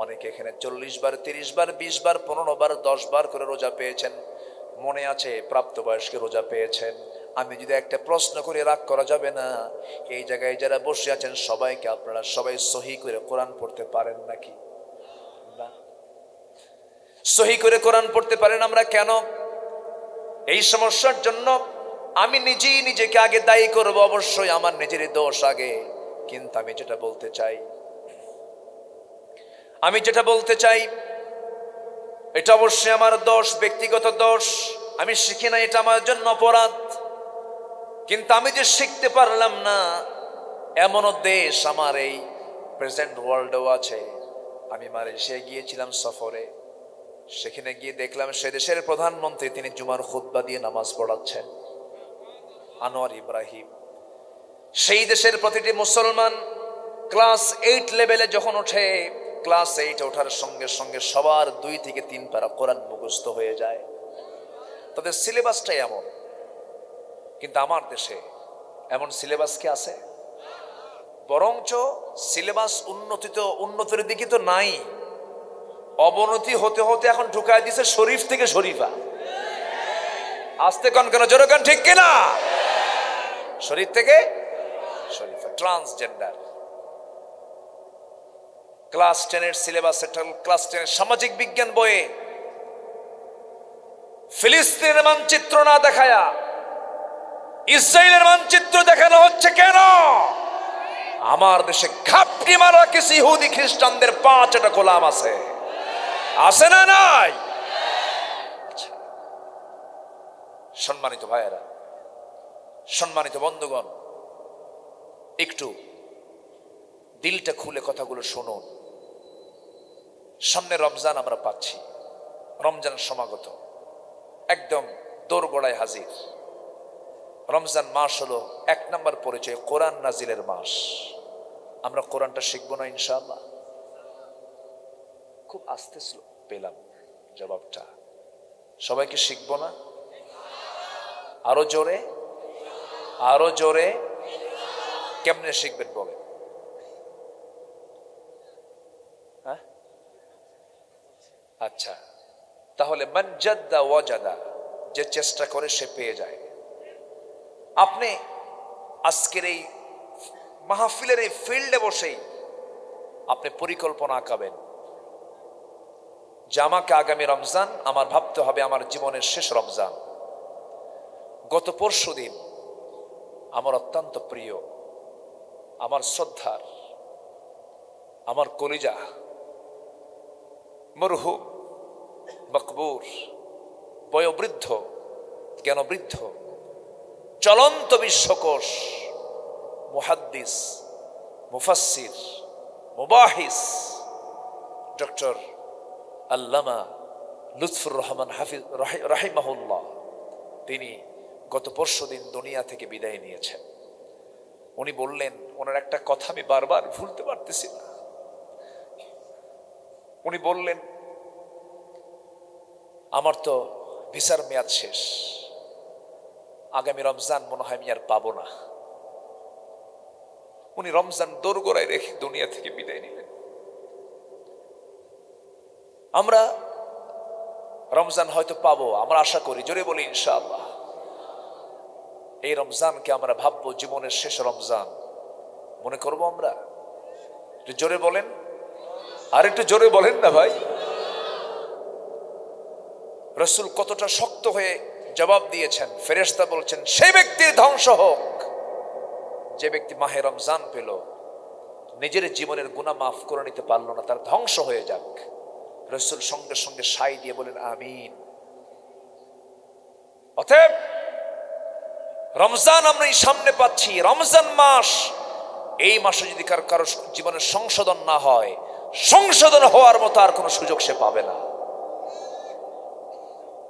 অনেকে এখানে 40 বার, 30 বার, 20 বার, 15 বার, 10 বার করে রোজা পেয়েছেন। মনে আছে প্রাপ্তবয়স্কে রোজা পেয়েছেন। আমি যদি একটা প্রশ্ন করে, রাগ করা যাবে না, এই জায়গায় যারা বসে আছেন সবাইকে আপনারা সবাই সহি করে কোরআন পড়তে পারেন নাকি? না। সহি করে কোরআন পড়তে পারেন আমরা কেন? এই সমস্যার জন্য আমি নিজেই নিজেকে আগে দায়ী করব, অবশ্যই আমার নিজেরই দোষ আগে। কিন্তু আমি যেটা বলতে চাই এটা অবশ্যই আমার দোষ, ব্যক্তিগত দোষ। আমি শিখি না, এটা আমার জন্য অপরাধ। কিন্তু আমি যে শিখতে পারলাম না, এমনও দেশ আমার এই প্রেজেন্ট ওয়ার্ল্ডেও আছে। আমি মালয়েশিয়ায় গিয়েছিলাম সফরে, সেখানে গিয়ে দেখলাম সে দেশের প্রধানমন্ত্রী তিনি জুমার খুতবা দিয়ে নামাজ পড়াচ্ছেন, আনোয়ার ইব্রাহিম। সেই দেশের প্রতিটি মুসলমান ক্লাস 8 লেভেলে যখন ওঠে, ক্লাস 8 ওঠার সঙ্গে সঙ্গে সবার 2 থেকে 3 পারা কোরআন মুখস্থ হয়ে যায়। তাদের সিলেবাসটাই এমন। কিন্তু আমার দেশে এমন সিলেবাস কি আছে? বরঞ্চ সিলেবাস উন্নতির দিকে তো নাই, অবনতি হতে হতে এখন ঢুকায় দিছে শরীফ থেকে শরীফা। আস্তে কন কেন, জোরে কন, ঠিক কিনা? শরীফ থেকে শরীফা, ট্রান্সজেন্ডার। ক্লাস 10 এর সিলেবাস, ক্লাস 10 এর সামাজিক বিজ্ঞান বইয়ে ফিলিস্তিনের মানচিত্র না দেখায়া ইসরায়েলের মানচিত্র দেখানো হচ্ছে কেন? আমার দেশে ঘাপটি মারা কিছু ইহুদি খ্রিস্টানদের 5টা গোলাম আছে, আছে না নাই? সম্মানিত ভাইয়েরা, সম্মানিত বন্ধুগণ, একটু দিলটা খুলে কথাগুলো শুনুন। সামনে রমজান আমরা পাচ্ছি, রমজান সমাগত, একদম দোরগোড়ায় হাজির। রমজান মাস হলো 1 নম্বর পরিচয় কোরআন নাজিলের মাস। আমরা কোরআনটা শিখবো না ইনশাআল্লাহ? খুব আস্তে পেলাম জবাবটা। সবাইকে শিখবো না? আরো জোরে, আরো জোরে। কেমনে শিখবেন বলে? হ্যাঁ, আচ্ছা, তাহলে মান জাদ্দা ওয়াজাদা, যে চেষ্টা করে সে পেয়ে যায়। আপনি আজকের এই মাহফিলের এই ফিল্ডে বসেই আপনি পরিকল্পনা আঁকাবেন যে আমাকে আগামী রমজান আমার ভাবতে হবে আমার জীবনের শেষ রমজান। গত পরশু দিন আমার অত্যন্ত প্রিয়, আমার শ্রদ্ধার, আমার কলিজা, মরহুম, মকবুর, বয়োবৃদ্ধ, জ্ঞানবৃদ্ধ, চলন্ত বিশ্বকোষ, মুহাদ্দিস, মুফাসসির, মুবাহিস ডক্টর আল্লামা লুৎফুর রহমান হাফিজ রাহিমাহুল্লাহ, তিনি গত পরশুদিন দুনিয়া থেকে বিদায় নিয়েছেন। উনি বললেন, ওনার একটা কথা আমি বারবার ভুলতে পারতেছি না। উনি বললেন, আমার তো ভিসার মেয়াদ শেষ, আগামী রমজান মনে হয় আমি আর পাবো না। উনি রমজান দোরগোড়ায় রেখে দুনিয়া থেকে বিদায় নিলেন। আমরা রমজান হয়তো পাবো, আমরা আশা করি, জোরে বলি ইনশাআল্লাহ। এই রমজানকে আমরা ভাববো জীবনের শেষ রমজান মনে করবো আমরা। একটু জোরে বলেন, আর একটু জোরে বলেন না ভাই। রাসূল কতটা শক্ত হয়ে জবাব দিয়েছেন। ফেরেশতা বলছেন, সে ব্যক্তির ধ্বংস হোক যে ব্যক্তি মাহে রমজান পেল, নিজের জীবনের গুনাহ মাফ করে নিতে পারলো না, তার ধ্বংস হয়ে যাক। রাসূল সঙ্গে সঙ্গে সাই দিয়ে বলেন, আমিন। অতএব রমজান আমরা এই সামনে পাচ্ছি, রমজান মাস, এই মাসে যদি কারো জীবনের সংশোধন না হয়, সংশোধন হওয়ার মতো আর কোনো সুযোগ সে পাবে না।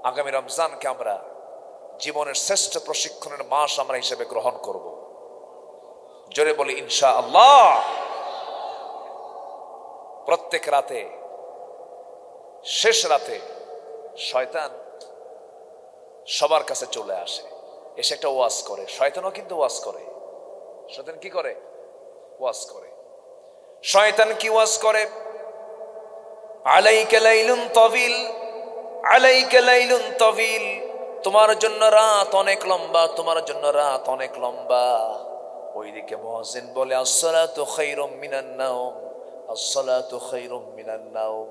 আগামী রমজানকে আমরা জীবনের শ্রেষ্ঠ প্রশিক্ষণের মাস আমরা হিসেবে গ্রহণ করব। জোরে বলি ইনশাআল্লাহ। প্রত্যেক রাতে, শেষ রাতে শয়তান সবার কাছে চলে আসে, এসে একটা ওয়াজ করে। শয়তানও কিন্তু ওয়াজ করে। শয়তান কি করে? ওয়াজ করে। শয়তান কি ওয়াজ করে? আলাইকা লাইলুন তাবিল, আলাইকা লাইলুন তাবিল, তোমার জন্য রাত অনেক লম্বা, তোমার জন্য রাত অনেক লম্বা। ওইদিকে মুয়াজ্জিন বলে, আসসালাতু খায়রুম মিনান নাওম, আসসালাতু খায়রুম মিনান নাওম।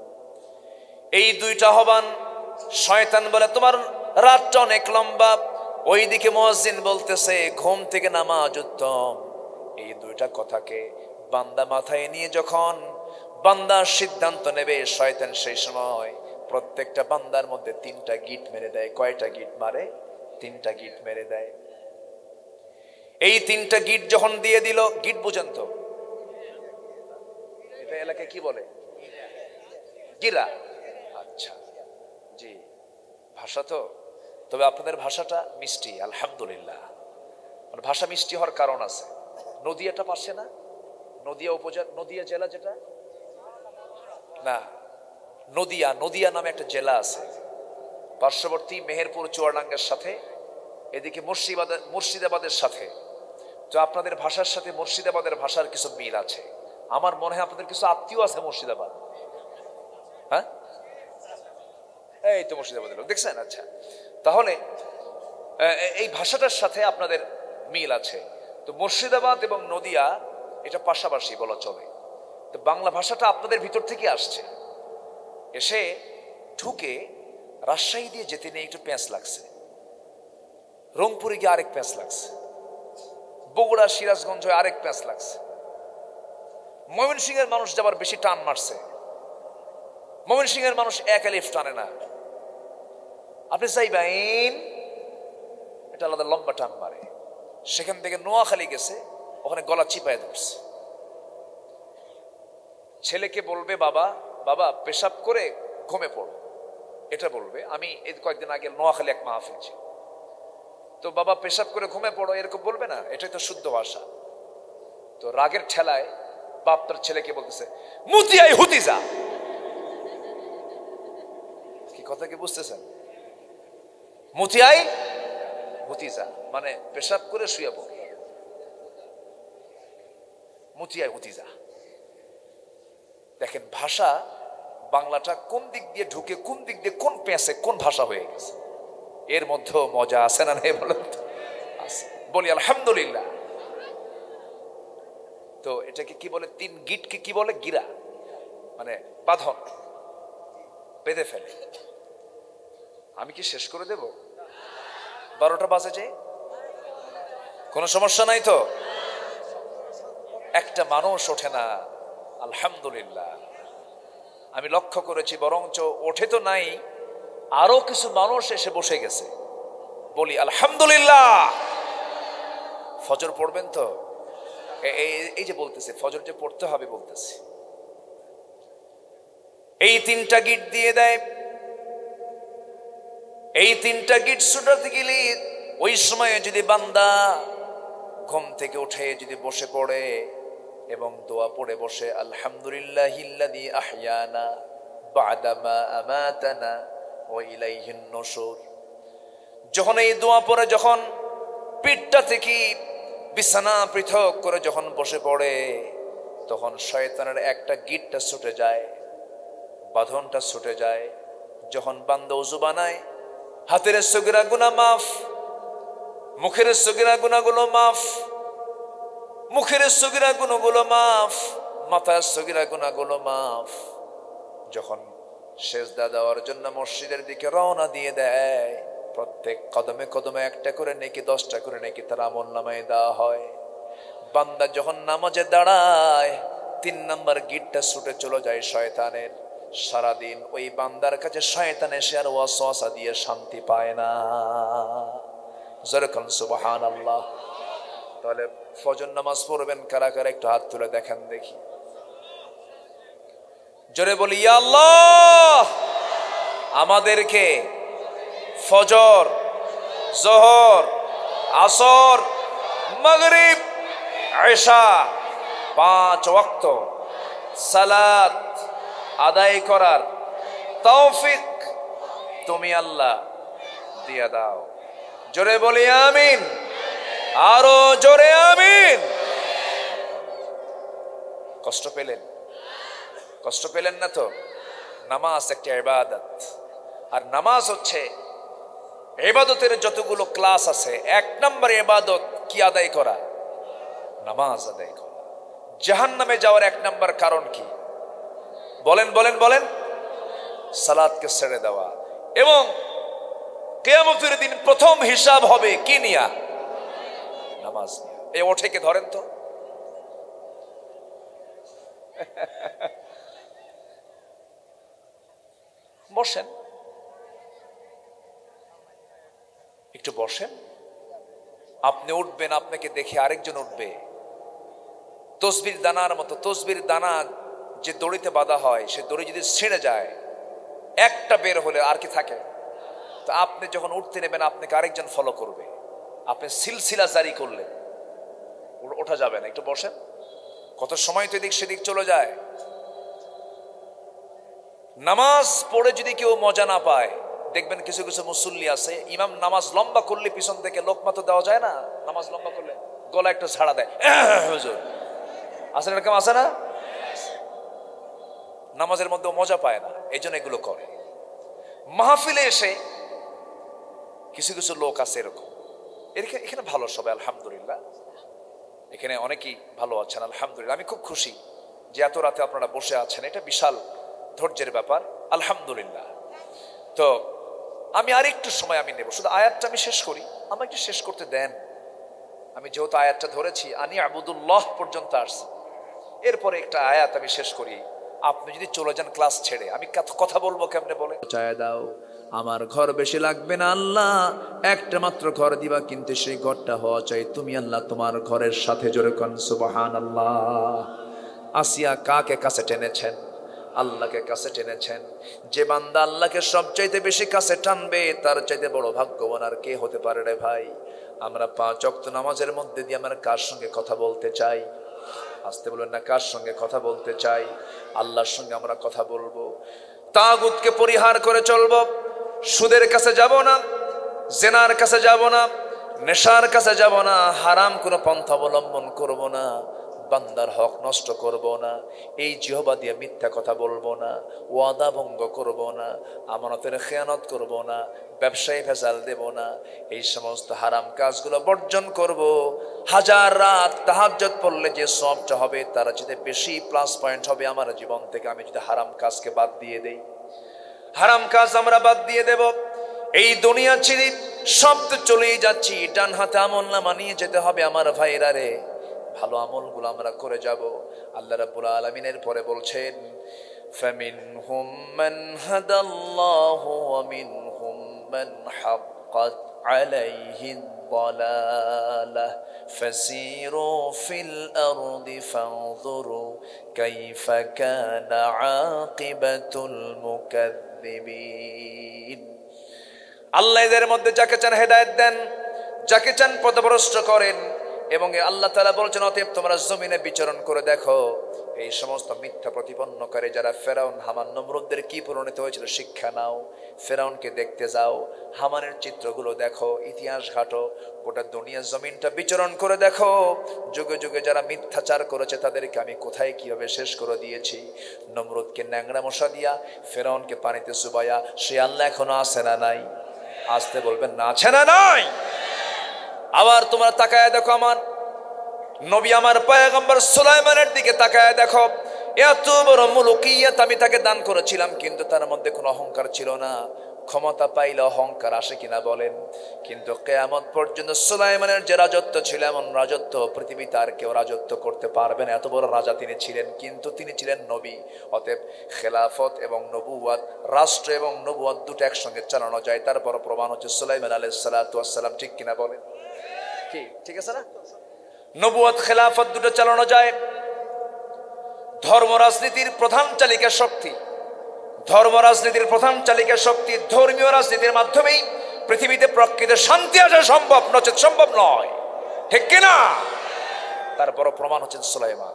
এই দুইটা আহ্বান। শয়তান বলে তোমার রাতটা অনেক লম্বা, ওইদিকে মুয়াজ্জিন বলতেছে ঘুম থেকে নামাজ উত্তম। এই দুইটা কথাকে বান্দা মাথায় নিয়ে যখন বান্দা সিদ্ধান্ত নেবে, শয়তান সেই সময় প্রত্যেকটা বান্দার মধ্যে 3টা গিট মেরে দেয়। কয়টা গিট মারে? 3টা গিট মেরে দেয়। এই 3টা গিট যখন দিয়ে দিল, গিট বুঝেন তো? এটা এলাকায় কি বলে? গিরা। আচ্ছা, জি, ভাষা তো। তবে আপনাদের ভাষাটা মিষ্টি, আলহামদুলিল্লাহ। ভাষা মিষ্টি হওয়ার কারণ আছে। নদী একটা পাশে না, নদিয়া উপজেলা, নদিয়া জেলা যেটা না, নদিয়া, নদিয়া নামে একটা জেলা আছে পার্শ্ববর্তী মেহেরপুর চুয়াডাঙ্গার সাথে, এদিকে মুর্শিদাবাদের সাথে। তো আপনাদের ভাষার সাথে মুর্শিদাবাদের ভাষার কিছু মিল আছে। আমার মনে হয় আপনাদের কিছু আত্মীয় আছে মুর্শিদাবাদ। হ্যাঁ, এই তো মুর্শিদাবাদের লোক দেখছেন। আচ্ছা, তাহলে এই ভাষাটার সাথে আপনাদের মিল আছে। তো মুর্শিদাবাদ এবং নদিয়া এটা পাশাপাশি বলা চলে। তো বাংলা ভাষাটা আপনাদের ভিতর থেকে আসছে, এসে ঢুকে রাজশাহী দিয়ে যেতে নিয়ে একটু প্যাঁচ লাগছে, রংপুরে গিয়ে আরেক প্যাঁচ লাগছে, বগুড়া সিরাজগঞ্জ হয়ে আরেক প্যাঁচ লাগছে, ময়মনসিংহের মানুষ যাবার বেশি টান মারছে। ময়মনসিংহের মানুষ এক আলিফ টানে না, আপনি চাইবেন এটা আলাদা লম্বা টান মারে। সেখান থেকে নোয়াখালী গেছে, ওখানে গলা চিপায় ধরছে। ছেলেকে বলবে বাবা বাবা পেশাব করে ঘুমে পড়ো, এটা বলবে। আমি এই কয়েকদিন আগে নোয়াখালী এক মাহফিল ছিল, তো বাবা পেশাব করে ঘুমে পড়ো এরকম বলবে না, এটাই তো শুদ্ধ ভাষা। তো রাগের ঠেলায় বাপ তার ছেলেকে বলতেছে মুতিয়াই হুতি যা। কি কথা কি বুঝতেছেন? মুতিয়াই হুতি যা মানে পেশাব করে শুয়ে পড়, মুতিয়াই হুতি যা। দেখেন ভাষা বাংলাটা কোন দিক দিয়ে ঢুকে কোন দিক দিয়ে কোন পেঁচে কোন ভাষা হয়ে গেছে। এর মধ্যেও মজা আছে না নেই বলেন? বলি আলহামদুলিল্লাহ। তো এটাকে কি বলে? তিন গিটকে কি বলে? গিরা, মানে বাঁধন, বেঁধে ফেলে। আমি কি শেষ করে দেব? 12টা বাজে যে, কোনো সমস্যা নাই তো? একটা মানুষ ওঠে না, আলহামদুলিল্লাহ। আমি লক্ষ্য করেছি বরঞ্চ ওঠে তো নাই, আরো কিছু মানুষ এসে বসে গেছে। বলি আলহামদুলিল্লাহ। ফজর পড়বেন তো? এই যে বলতেছে ফজর যে পড়তে হবে বলতেছে, এই 3টা গিট দিয়ে দেয়। এই 3টা গিট ছুটাতে গেলে ওই সময়ে যদি বান্দা ঘুম থেকে উঠে যদি বসে পড়ে এবং দোয়া পড়ে বসে, আলহামদুলিল্লাহিল্লাযী আহইয়ানা বা'দা মা আমাতানা ওয়া ইলাইহিন নুশুর। যখন এই দোয়া পড়ে, যখন পিঠটা থেকে বিছানা পৃথক করে যখন বসে পড়ে, তখন শয়তানের একটা গিটটা ছুটে যায়, বাঁধনটা ছুটে যায়। যখন বান্দা ওযু বানায়, হাতের সগীরা গুনাহ মাফ, মুখের সগীরা গুনাহগুলো মাফ, মুখের সগীরা গুনাহগুলো মাফ, মাথার সগীরা গুনাহগুলো মাফ। যখন সেজদা দেওয়ার জন্য মসজিদের দিকে রওনা দিয়ে দেয়, প্রত্যেক কদমে কদমে একটা করে নেকি, 10টা করে নেকি তার আমলনামায় দেওয়া হয়। বান্দা যখন নামাজে দাঁড়ায়, 3 নাম্বার গিটটা ছুটে চলে যায় শয়তানের। সারাদিন ওই বান্দার কাছে শয়তান এসে আর ওয়াসওয়াসা দিয়ে শান্তি পায় না। যেরকম সুবহানাল্লাহ। তাহলে ফজর নামাজ পড়বেন কারা কারা একটু হাত তুলে দেখেন দেখি। জোরে বলি ইয়া আল্লাহ। আমাদেরকে ফজর, যোহর, আসর, মাগরিব, ইশা 5 ওয়াক্ত সালাত আদায় করার তৌফিক তুমি আল্লাহ দিয়া দাও। জোরে বলি আমিন, আরো জোরে আমিন। কষ্ট পেলেন? কষ্ট পেলেন না তো? নামাজ একটা ইবাদত, আর নামাজ হচ্ছে ইবাদতের যতগুলো ক্লাস আছে, 1 নম্বর ইবাদত কি আদায় করা? নামাজ আদায় করা। জাহান্নামে যাওয়ার 1 নম্বর কারণ কি? বলেন বলেন বলেন। সালাতকে ছেড়ে দেওয়া। এবং কিয়ামতের দিন প্রথম হিসাব হবে কি নিয়া? নামাজ নিয়া। এই ওঠেকে ধরেন তো। বসেন, একটু বসেন। আপনি উঠবেন, আপনাকে দেখে আরেকজন উঠবে। তসবির দানার মতো, তসবির দানা যে দড়িতে বাঁধা হয়, সে দড়ি যদি ছিঁড়ে যায়, একটা বের হলে আর কি থাকে? তো আপনি যখন উঠতে নেবেন, আপনাকে আরেকজন ফলো করবে। আপনি সিলসিলা জারি করলেন, ওঠা যাবে না। একটু বসেন। কত সময় তো এদিক সেদিক চলে যায়। নামাজ পড়ে যদি কেউ মজা না পায়, দেখবেন কিছু কিছু মুসল্লি আছে, ইমাম নামাজ লম্বা করলে পিছন থেকে লোকমা তো দেওয়া যায় না, নামাজ লম্বা করলে গলা একটা ঝাড়া দেয়, হুজুর আসলে এরকম আছে না? নামাজের মধ্যে মজা পায় না, এই জন্য এগুলো করে। মাহফিলে এসে কিছু কিছু লোক আছে এরকম, এখানে ভালো সবাই আলহামদুলিল্লাহ, এখানে অনেকেই ভালো আছেন আলহামদুলিল্লাহ। আমি খুব খুশি যে এত রাতে আপনারা বসে আছেন, এটা বিশাল ধৈর্যের ব্যাপার আলহামদুলিল্লাহ। তো আমি আর একটু সময় আমি নেব, শুধু আয়াতটা আমি শেষ করি, আমাকে শেষ করতে দেন। আমি যেহেতু আয়াতটা ধরেছি, আনি আবুদুল্লাহ পর্যন্ত আসছি, এরপরে একটা আয়াত আমি শেষ করি। আপনি যদি চলে যান ক্লাস ছেড়ে, আমি কথা বলবো কেমনে বলে? চায় দাও, আমার ঘর বেশি লাগবে না আল্লাহ, একটা মাত্র ঘর দিবা, কিন্তু সেই ঘরটা হওয়া চাই তুমি আল্লাহ তোমার ঘরের সাথে। জোরে কোন সুবহানাল্লাহ। আসিয়া কাকে কাছে টেনেছেন? আল্লাহকে কাছে টেনেছেন। যে বান্দা আল্লাহকে সবচাইতে বেশি কাছে টানবে, তার চাইতে বড় ভাগ্যবান আর কে হতে পারে রে ভাই? আমরা 5 ওয়াক্ত নামাজের মধ্যে দিয়ে আমরা কার সঙ্গে কথা বলতে চাই? আসতে বলবেন না, কার সঙ্গে কথা বলতে চাই? আল্লাহর সঙ্গে আমরা কথা বলবো। তাগুতকে পরিহার করে চলবো। সুদের কাছে যাব না, জেনার কাছে যাব না, নেশার কাছে যাব না, হারাম কোনো পন্থা অবলম্বন করব না, বান্দার হক নষ্ট করব না, এই জিহবা দিয়ে মিথ্যা কথা বলবো না, ওয়াদা ভঙ্গ করব না, আমানতের খেয়ানত করব না, ব্যবসায়ী ভেজাল দেব না, এই সমস্ত হারাম কাজগুলো বর্জন করব। 1000 রাত তাহাজ্জুদ পড়লে যে সওয়াবটা হবে, তার চেয়ে বেশি প্লাস পয়েন্ট হবে আমার জীবন থেকে, আমি যদি হারাম কাজকে বাদ দিয়ে দেই। হারাম কাজ আমরা বাদ দিয়ে দেব। এই দুনিয়া ছেড়ে সব তো চলেই যাচ্ছি, ডান হাতে আমল নামা নিয়ে যেতে হবে আমার ভাইরা রে। ভালো আমলগুলো আমরা করে যাব। আল্লাহ রাব্বুল আলামিনের পরে বলছেন, ফামিনহুম মান হাদাল্লাহু ওয়া মিনহুম মান হাক্কাত আলাইহিদ দালালাহ ফাসিরু ফিল আরদি ফানজুরু কাইফা কানা আকিবাতুল মুকাজ্জিবিন। আল্লাহ এদের মধ্যে যাকে চান হেদায়েত দেন, যাকে চান পথভ্রষ্ট করেন। এবং আল্লাহ তাআলা বলছেন, অতএব তোমরা জমিনে বিচরণ করে দেখো, এই সমস্ত মিথ্যা প্রতিপন্নকারী যারা ফেরাউন, হামান, নমরুদদের কি পরিণত হয়েছিল শিক্ষা নাও। ফেরাউনকে দেখতে যাও, হামানের চিত্রগুলো দেখো, ইতিহাস ঘাটো, গোটা দুনিয়া জমিনটা বিচরণ করে দেখো। যুগে যুগে যারা মিথ্যাচার করেছে তাদেরকে আমি কোথায় কিভাবে শেষ করে দিয়েছি। নমরুদকে ন্যাংরা মশা দিয়া, ফেরাউনকে পানিতে চুবাইয়া, সে আল্লাহ এখনো আছে না নাই? আসতে বলবেন না, আছে না নাই? আবার তোমরা তাকায় দেখো আমার নবী, আমার পয়গম্বর সুলাইমানের দিকে তাকায় দেখো। এত বড় মুলুকিয়াত আমি তাকে দান করেছিলাম, কিন্তু তার মধ্যে কোনো অহংকার ছিল না। ক্ষমতা পাইলে অহংকার আসে কিনা বলেন? কিন্তু কিয়ামত পর্যন্ত সুলাইমানের যে রাজত্ব ছিল, এমন রাজত্ব পৃথিবীতে আর কেউ রাজত্ব করতে পারবে না। এত বড় রাজা তিনি ছিলেন, কিন্তু তিনি ছিলেন নবী। অতএব খেলাফত এবং নবুওয়াত, রাষ্ট্র এবং নবুওয়াত দুটো একসঙ্গে চালানো যায়। তার বড় প্রমাণ হচ্ছে সুলাইমান আলাইহিস সালাতু ওয়াস সালাম। ঠিক কিনা বলেন? কি ঠিক আছে না? নবুওয়াত খেলাফত দুটো চালানো যায়। ধর্ম রাজনীতির প্রধান চালিকা শক্তি, ধর্ম রাজনীতির প্রধান চালিকা শক্তি, ধর্মীয় রাজনীতির মাধ্যমেই পৃথিবীতে প্রকৃত শান্তি আসা সম্ভব, নচেত সম্ভব নয়। ঠিক কিনা? তার বড় প্রমাণ হচ্ছেন সুলাইমান।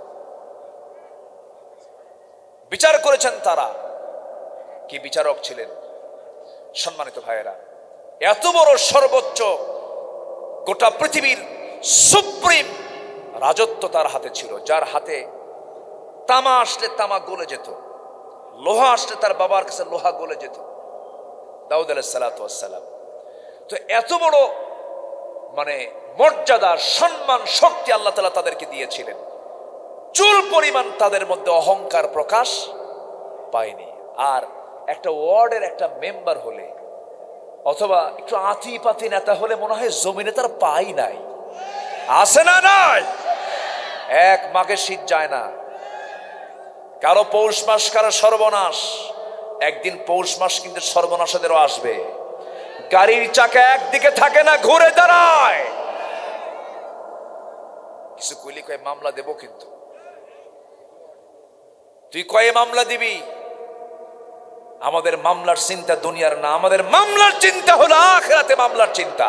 বিচার করেছেন তারা, কি বিচারক ছিলেন সম্মানিত ভাইয়েরা। এত বড় সর্বোচ্চ, গোটা পৃথিবীর সুপ্রিম রাজত্ব তার হাতে ছিল, যার হাতে তামা আসলে তামা গলে যেত, লোহা আসলে তার বাবার কাছে লোহা গলে যেত, দাউদ আলাইহিস সালাতু ওয়াস সালাম। তো এত বড় মর্যাদা, সম্মান, শক্তি আল্লাহ তাআলা তাদেরকে দিয়েছিলেন। চুল পরিমাণ তাদের মধ্যে অহংকার প্রকাশ পায়নি। আর একটা ওয়ার্ডের একটা মেম্বার হলে, অথবা একটু আতিপাতি নেতা হলে মনে হয় জমিনে তার পাই নাই। আছে না নাই? এক মাঘের শীত যায় না, কারো পৌষ মাস, কারো সর্বনাশ। একদিন পৌষ মাস কিন্তু সর্বনাশদেরও আসবে। গাড়ির চাকা একদিকে থাকে না, ঘুরে দাঁড়ায়। কিছু কইলি কয় মামলা দেব, কিন্তু তুই কয়ে মামলা দিবি? আমাদের মামলার চিন্তা দুনিয়ার না, আমাদের মামলার চিন্তা হলো আখিরাতে মামলার চিন্তা।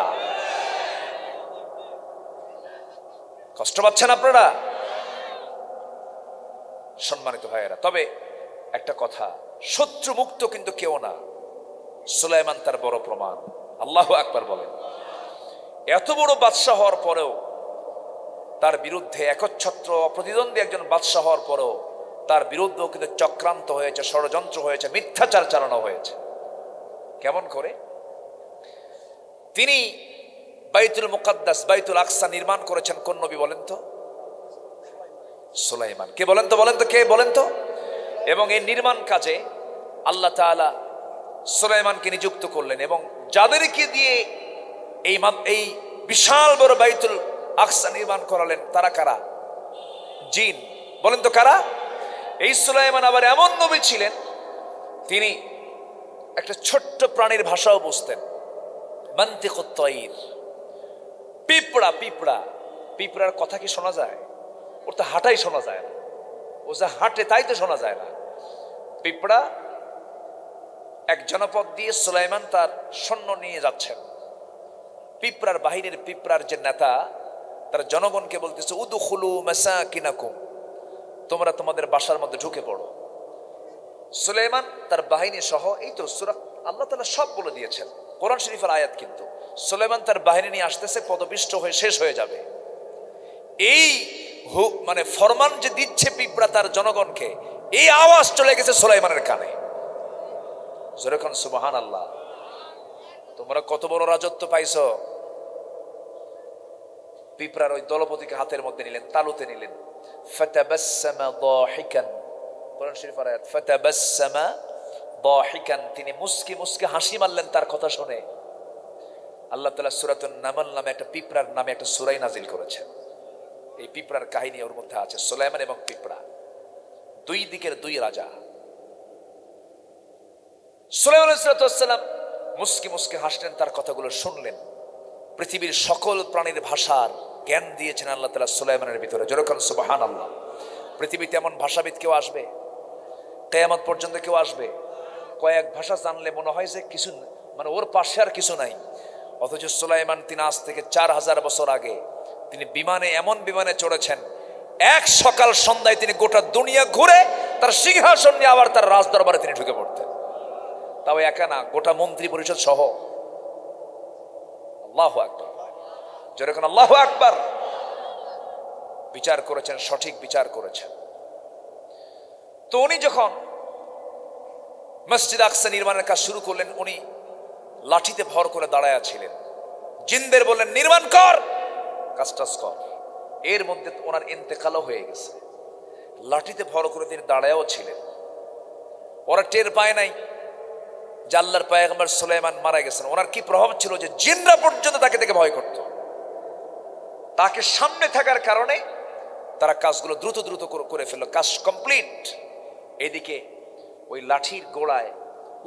কষ্ট পাচ্ছেন আপনারা? সম্মানিত ভাইয়েরা, তবে একটা কথা, শত্রু মুক্ত কিন্তু কেউ না। সুলাইমান তার বড় প্রমাণ। আল্লাহু আকবার বলেন। এত বড় বাদশাহ হওয়ার পরেও, তার বিরুদ্ধে একচ্ছত্র প্রতিদ্বন্দ্বী একজন বাদশাহ হওয়ার পরেও তার বিরুদ্ধেও কিন্তু চক্রান্ত হয়েছে, ষড়যন্ত্র হয়েছে, মিথ্যাচার চালানো হয়েছে। কেমন করে? তিনি বাইতুল মুকাদ্দাস, বাইতুল আকসা নির্মাণ করেছেন কোন নবী বলেন তো? সুলাইমান। কে বলেন তো, বলেন তো, কে বলেন তো? এবং এই নির্মাণ কাজে আল্লাহ তাআলা সুলাইমানকে নিযুক্ত করলেন, এবং যাদেরকে দিয়ে এই বিশাল বড় বাইতুল আকসা নির্মাণ করালেন তারা কারা? জিন। বলেন তো কারা? এই সুলাইমান আবার এমন নবী ছিলেন, তিনি একটা ছোট্ট প্রাণীর ভাষাও বুঝতেন। মানতিকুত তায়র, পিঁপড়া। পিঁপড়ার কথা কি শোনা যায়? ওর তো হাঁটাই শোনা যায় না, ও যা হাঁটে তাই তো শোনা যায় না। পিঁপড়া এক জনপদ দিয়ে সুলাইমান তার সৈন্য নিয়ে যাচ্ছেন। পিঁপড়ার বাহিনীর, পিঁপড়ার যে নেতা, তার জনগণকে বলতেছে, উদখুলু মাসাকিনাকুম, তোমরা তোমাদের বাসার মধ্যে ঢুকে পড়ো। সুলাইমান তার বাহিনী সহ, এই তো সূরা আল্লাহ তাআলা সব বলে দিয়েছেন, কোরআন শরীফের আয়াত। কিন্তু সুলাইমান তার বাহিনী নিয়ে আসতেছে, পদপিষ্ট হয়ে শেষ হয়ে যাবে। এই মানে ফরমান যে দিচ্ছে পিঁপড়া তার জনগণকে, এই আওয়াজ চলে গেছে সুলাইমানের কানে। যেরকম সুবহানাল্লাহ। তোমরা কত বড় রাজত্ব পাইছো। পিঁপড়ার ওই দলপতিকে হাতের মধ্যে নিলেন, তালুতে নিলেন। ফাতাবাসসামা দাহিকান, কোরআন শরীফের আয়াত, ফাতাবাসসামা দাহিকান, তিনি মুস্কি মুস্কি হাসি মারলেন তার কথা শুনে। আল্লাহ তাআলা সূরাতুন নামল নামে একটা পিঁপড়ার নামে একটা সূরা নাজিল করেছেন। এই পিঁপড়ার কাহিনী ওর মধ্যে আছে। সুলাইমান এবং পিঁপড়া, দুই দিকের দুই রাজা। সুলাইমান আলাইহিস সালাম মুস্কি মুস্কি হাসলেন, তার কথাগুলো শুনলেন। পৃথিবীর সকল প্রাণীর ভাষার জ্ঞান দিয়েছেন আল্লাহ তাআলা সুলাইমানের ভিতরে। যেরকম সুবহানাল্লাহ। পৃথিবীতে এমন ভাষাবিদ কেউ আসবে? কিয়ামত পর্যন্ত কেউ আসবে? কয়েক ভাষা জানলে মনে হয় যে কিছু, মানে ওর পাশে আর কিছু নাই। অথচ সুলাইমান, তিনি আজ থেকে 4000 বছর আগে তিনি বিমানে, এমন বিমানে চড়েছেন, এক সকাল সন্ধ্যায় তিনি গোটা দুনিয়া ঘুরে তার সিংহাসন নিয়ে আবার তার রাজ দরবারে তিনি ঢুকে পড়তেন। তাও একা না, গোটা মন্ত্রী পরিষদ সহ। আল্লাহু আকবার। যেরকম আল্লাহু আকবার। বিচার করেছেন, সঠিক বিচার করেছেন। তো উনি যখন মসজিদ আকসা নির্মাণের কাজ শুরু করলেন, উনি লাঠিতে ভর করে দাঁড়ায়া ছিলেন। জিনদের বললেন, নির্মাণ কর, কাজটাজ কর। এর মধ্যে ওনার ইন্তেকালও হয়ে গেছে। লাঠিতে ভর করে তিনি দাঁড়ায়ও ছিলেন। ওরা টের পায় নাই যে আল্লাহর পয়গম্বর সুলাইমান মারা গেছেন। ওনার কি প্রভাব ছিল যে জিনরা পর্যন্ত তাকে দেখে ভয় করত। তাকে সামনে থাকার কারণে তারা কাজগুলো দ্রুত দ্রুত করে ফেললো, কাজ কমপ্লিট। এদিকে ওই লাঠির গোড়ায়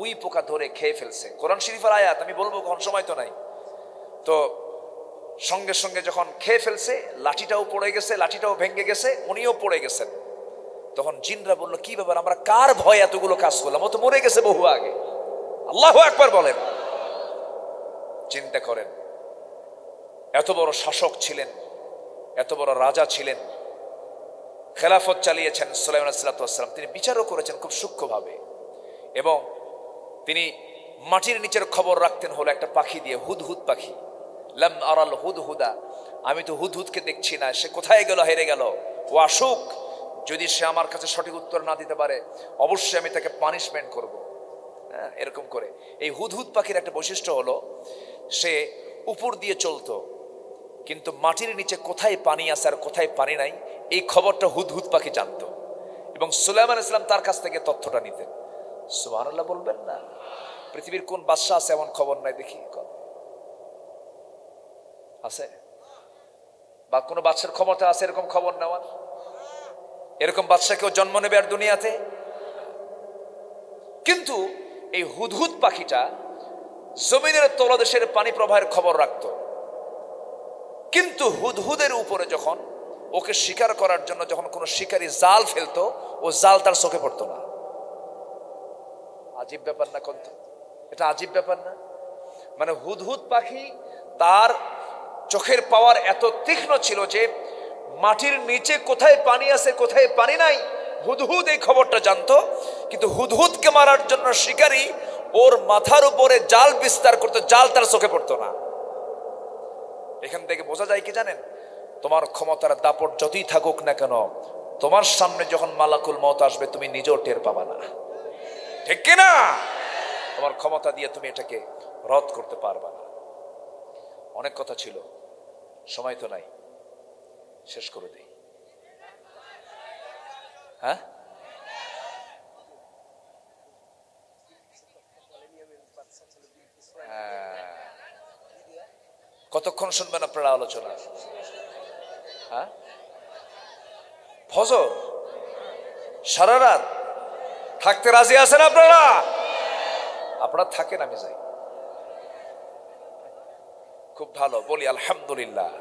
উই পোকা ধরে খেয়ে ফেলছে। কোরআন শরীফের আয়াত, আমি বলবো কোন সময় তো নাই। তো সঙ্গে সঙ্গে যখন খেয়ে ফেলছে, লাঠিটাও পড়ে গেছে, লাঠিটাও ভেঙে গেছে, উনিও পড়ে গেছেন। তখন জিনরা বললো, কি ব্যাপার, আমরা কার ভয় এতগুলো কাজ করলাম, ও তো মরে গেছে বহু আগে। আল্লাহু আকবার বলেন। চিন্তা করেন, এত বড় শাসক ছিলেন, এত বড় রাজা ছিলেন, খেলাফত চালিয়েছেন সুলাইমান আলাইহিস সালাম। তিনি বিচারও করেছেন খুব সূক্ষ্মভাবে, এবং তিনি মাটির নিচের খবর রাখতেন হলো একটা পাখি দিয়ে, হুদহুদ পাখি। লাম আরাল হুদহুদা, আমি তো হুদহুদকে দেখছি না, সে কোথায় গেল, হেরে গেল, ও আসুক, যদি সে আমার কাছে সঠিক উত্তর না দিতে পারে অবশ্যই আমি তাকে পানিশমেন্ট করব। হ্যাঁ, এরকম করে। এই হুদহুদ পাখির একটা বৈশিষ্ট্য হলো, সে উপর দিয়ে চলতো, কিন্তু মাটির নিচে কোথায় পানি আছে আর কোথায় পানি নাই এই খবরটা হুদহুদ পাখি জানতো, এবং সুলাইমান আলাইহিস সালাম তার কাছ থেকে তথ্যটা নিতেন। সুবহানাল্লাহ বলবেন না? পৃথিবীর কোন বাদশা আছে এমন খবর নাই? দেখি আছে? বা কোন বাদশার ক্ষমতা আছে এরকম খবর নেওয়ার? এরকম বাদশা কেউ জন্ম নেবে আর দুনিয়াতে? কিন্তু এই হুদহুদ পাখিটা জমিনের তলদেশের পানি প্রবাহের খবর রাখতো, কিন্তু হুদহুদের উপরে যখন ওকে শিকার করার জন্য যখন কোনো শিকারী জাল ফেলতো, ও জাল তার চোখে পড়তো না। আজীব ব্যাপার না? কোন, এটা আজীব ব্যাপার না? মানে হুদহুদ পাখি তার চোখের পাওয়ার এত তীক্ষ্ণ ছিল যে মাটির নিচে কোথায় পানি আছে কোথায় পানি নাই হুদহুদ এই খবরটা জানতো, কিন্তু হুদহুদকে মারার জন্য শিকারী ওর মাথার উপরে জাল বিস্তার করতো, জাল তার চোখে পড়তো না। এখান থেকে বোঝা যায় কি জানেন, তোমার ক্ষমতার দাপট যতই থাকুক না কেন, তোমার সামনে যখন মালাকুল মওত আসবে তুমি নিজেও টের পাবা না, ঠিক কিনা? তোমার ক্ষমতা দিয়ে তুমি এটাকে রদ করতে পারবা না। অনেক কথা ছিল, সময় তো নাই, শেষ করে দিই। হ্যাঁ, কতক্ষণ শুনবেন আপনারা আলোচনা? হ্যাঁ, ফজর সারা রাত থাকতে রাজি আছেন আপনারা? আপনারা থাকেন, আমি যাই। খুব ভালো, বলি আলহামদুলিল্লাহ।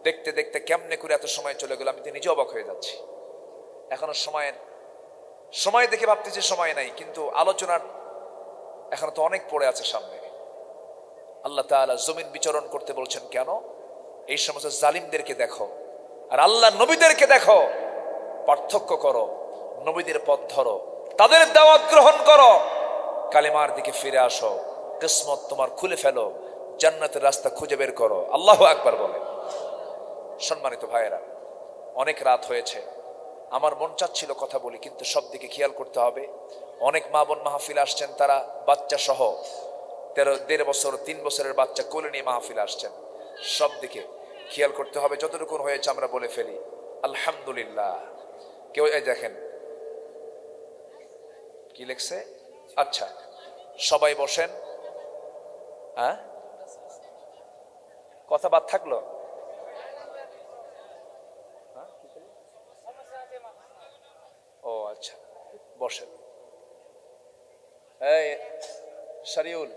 দেখতে দেখতে কেমনে করে এত সময় চলে গেল, আমি তো নিজে অবাক হয়ে যাচ্ছি। এখনো সময় দেখে ভাবতেছি সময় নাই, কিন্তু আলোচনার এখনো তো অনেক পড়ে আছে সামনে। আল্লাহ তাআলা জমিন বিচরণ করতে বলছেন কেন? এই সমস্ত জালিমদেরকে দেখো আর আল্লাহ নবীদেরকে দেখো, পার্থক্য করো, নবীদের পথ ধরো, তাদের দাওয়াত গ্রহণ করো, কালেমার দিকে ফিরে আসো, কিসমত তোমার খুলে ফেলো, জান্নাতের রাস্তা খুঁজে বের করো। আল্লাহু আকবার বলে। সম্মানিত ভাইয়েরা, অনেক রাত হয়েছে, আমার মন চাচ্ছিল কথা বলি, কিন্তু সব দিকে খেয়াল করতে হবে। অনেক মা বোন মাহফিল আসছেন, তারা বাচ্চা সহ 1.5 বছর 3 বছরের বাচ্চা কোলে নিয়ে মাহফিল আসছেন। সব দিকে খেয়াল করতে হবে। যতটুকু হয়েছে আমরা বলে ফেলি আলহামদুলিল্লাহ। কেউ এই দেখেন কি লিখছে। আচ্ছা, সবাই বসেন। হ্যাঁ, কথা বাদ থাকলো। ও আচ্ছা, বসেন। এই শারিউল,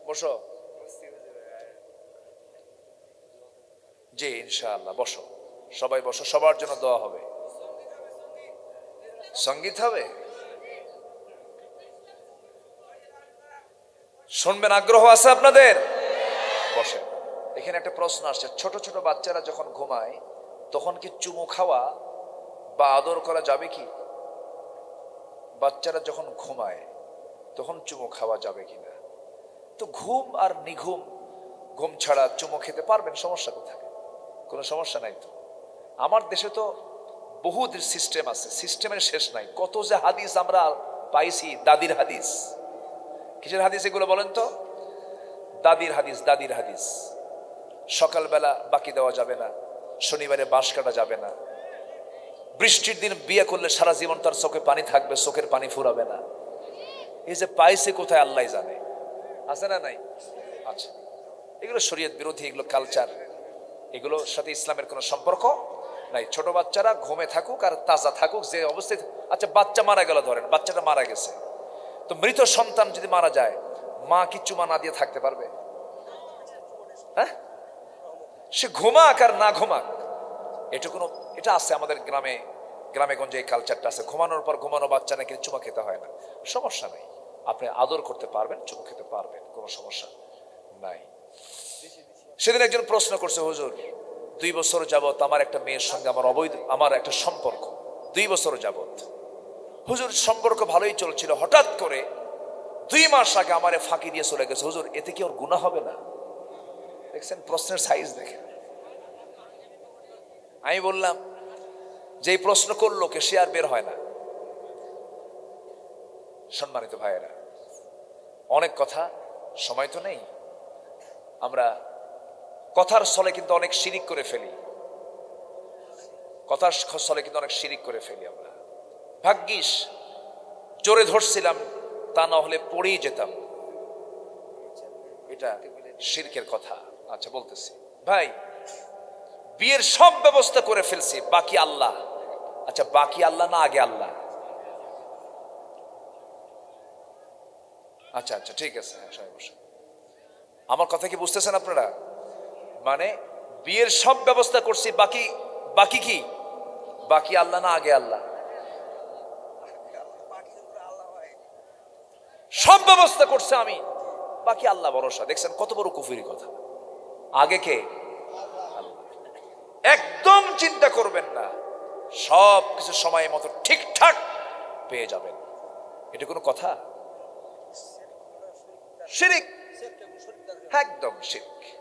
বসো। জি ইনশাআল্লাহ, বসো, সবাই বসো, সবার জন্য দোয়া হবে। সঙ্গীত হবে, শুনবেন? আগ্রহ আছে আপনাদের? বসেন। এখানে একটা প্রশ্ন আসছে, ছোট ছোট বাচ্চারা যখন ঘুমায় তখন কি চুমু খাওয়া বা আদর করা যাবে কি? বাচ্চারা যখন ঘুমায় তখন চুমু খাওয়া যাবে কিনা? তো ঘুম আর নিঘুম, ঘুম ছাড়া চুমু খেতে পারবেন, সমস্যা কোথায়? কোনো সমস্যা নাই তো। আমার দেশে তো বহু সিস্টেম আছে, সিস্টেমের শেষ নাই। কত যে হাদিস আমরা পাইছি, দাদির হাদিস। কিসের হাদিস এগুলো বলেন তো? দাদির হাদিস, দাদির হাদিস। সকালবেলা বাকি দেওয়া যাবে না, শনিবারে বাঁশ কাটা যাবে না, বৃষ্টির দিন বিয়ে করলে সারা জীবন তার চোখে পানি থাকবে, চোখের পানি ফুরাবে না। এই যে পাইছে কোথায় আল্লাহ জানে, আছে না নাই? আচ্ছা, এগুলো শরীয়ত বিরোধী, এগুলো কালচার, এগুলোর সাথে ইসলামের কোনো সম্পর্ক নাই। ছোট বাচ্চারা ঘুমে থাকুক আর তাজা থাকুক যে অবস্থায়। আচ্ছা, বাচ্চা মারা গেল, ধরেন বাচ্চাটা মারা গেছে, তো মৃত সন্তান যদি মারা যায়, মা কি চুমা না দিয়ে থাকতে পারবে? হ্যাঁ, সে ঘুমাক আর না ঘুমাক, এটা আছে আমাদের গ্রামে গঞ্জে, এই কালচারটা আছে। ঘুমানোর পর ঘুমানো বাচ্চা নাকি চুমা খেতে হয় না, সমস্যা নাই, আপনি আদর করতে পারবেন, চুমা খেতে পারবেন, কোনো সমস্যা নাই। সেদিন একজন প্রশ্ন করছে, হুজুর 2 বছর যাবত আমার একটা মেয়ের সঙ্গে আমার একটা সম্পর্ক, 2 বছর যাবত হুজুর সম্পর্ক ভালোই চলছিল, হঠাৎ করে 2 মাস আগে আমারে ফাঁকি দিয়ে চলে গেছে, হুজুর এতে কি ওর গুনাহ হবে না? দেখছেন প্রশ্নের সাইজ দেখেন। আমি বললাম যে এই প্রশ্ন করলো কে, সে আর বের হয় না। সম্মানিত ভাইয়েরা, অনেক কথা, সময় তো নেই। আমরা কথার ছলে কিন্তু অনেক শিরিক করে ফেলি, কথার ছলে কিন্তু অনেক শিরিক করে ফেলি আমরা। ভাগ্যিস জোরে ধরছিলাম, তা না হলে পড়েই যেতাম। এটা শিরকের কথা। আচ্ছা বলতেছি ভাই, বিয়ের সব ব্যবস্থা করে ফেলছি, বাকি আল্লাহ। আচ্ছা, বাকি আল্লাহ না আগে আল্লাহ? আচ্ছা আচ্ছা, ঠিক আছে, সবাই বসে। আমার কথা কি বুঝতেছেন আপনারা? মানে বিয়ের সব ব্যবস্থা করছি, বাকি কি? বাকি আল্লাহ না আগে আল্লাহ? সব ব্যবস্থা করছে আমি, বাকি আল্লাহ ভরসা। দেখছেন কত বড় কুফরি কথা। আগে কে? একদম চিন্তা করবেন না, সব কিছু সময় মতো ঠিকঠাক পেয়ে যাবেন। এটা কোনো কথা? শিরিক, একদম শিরিক।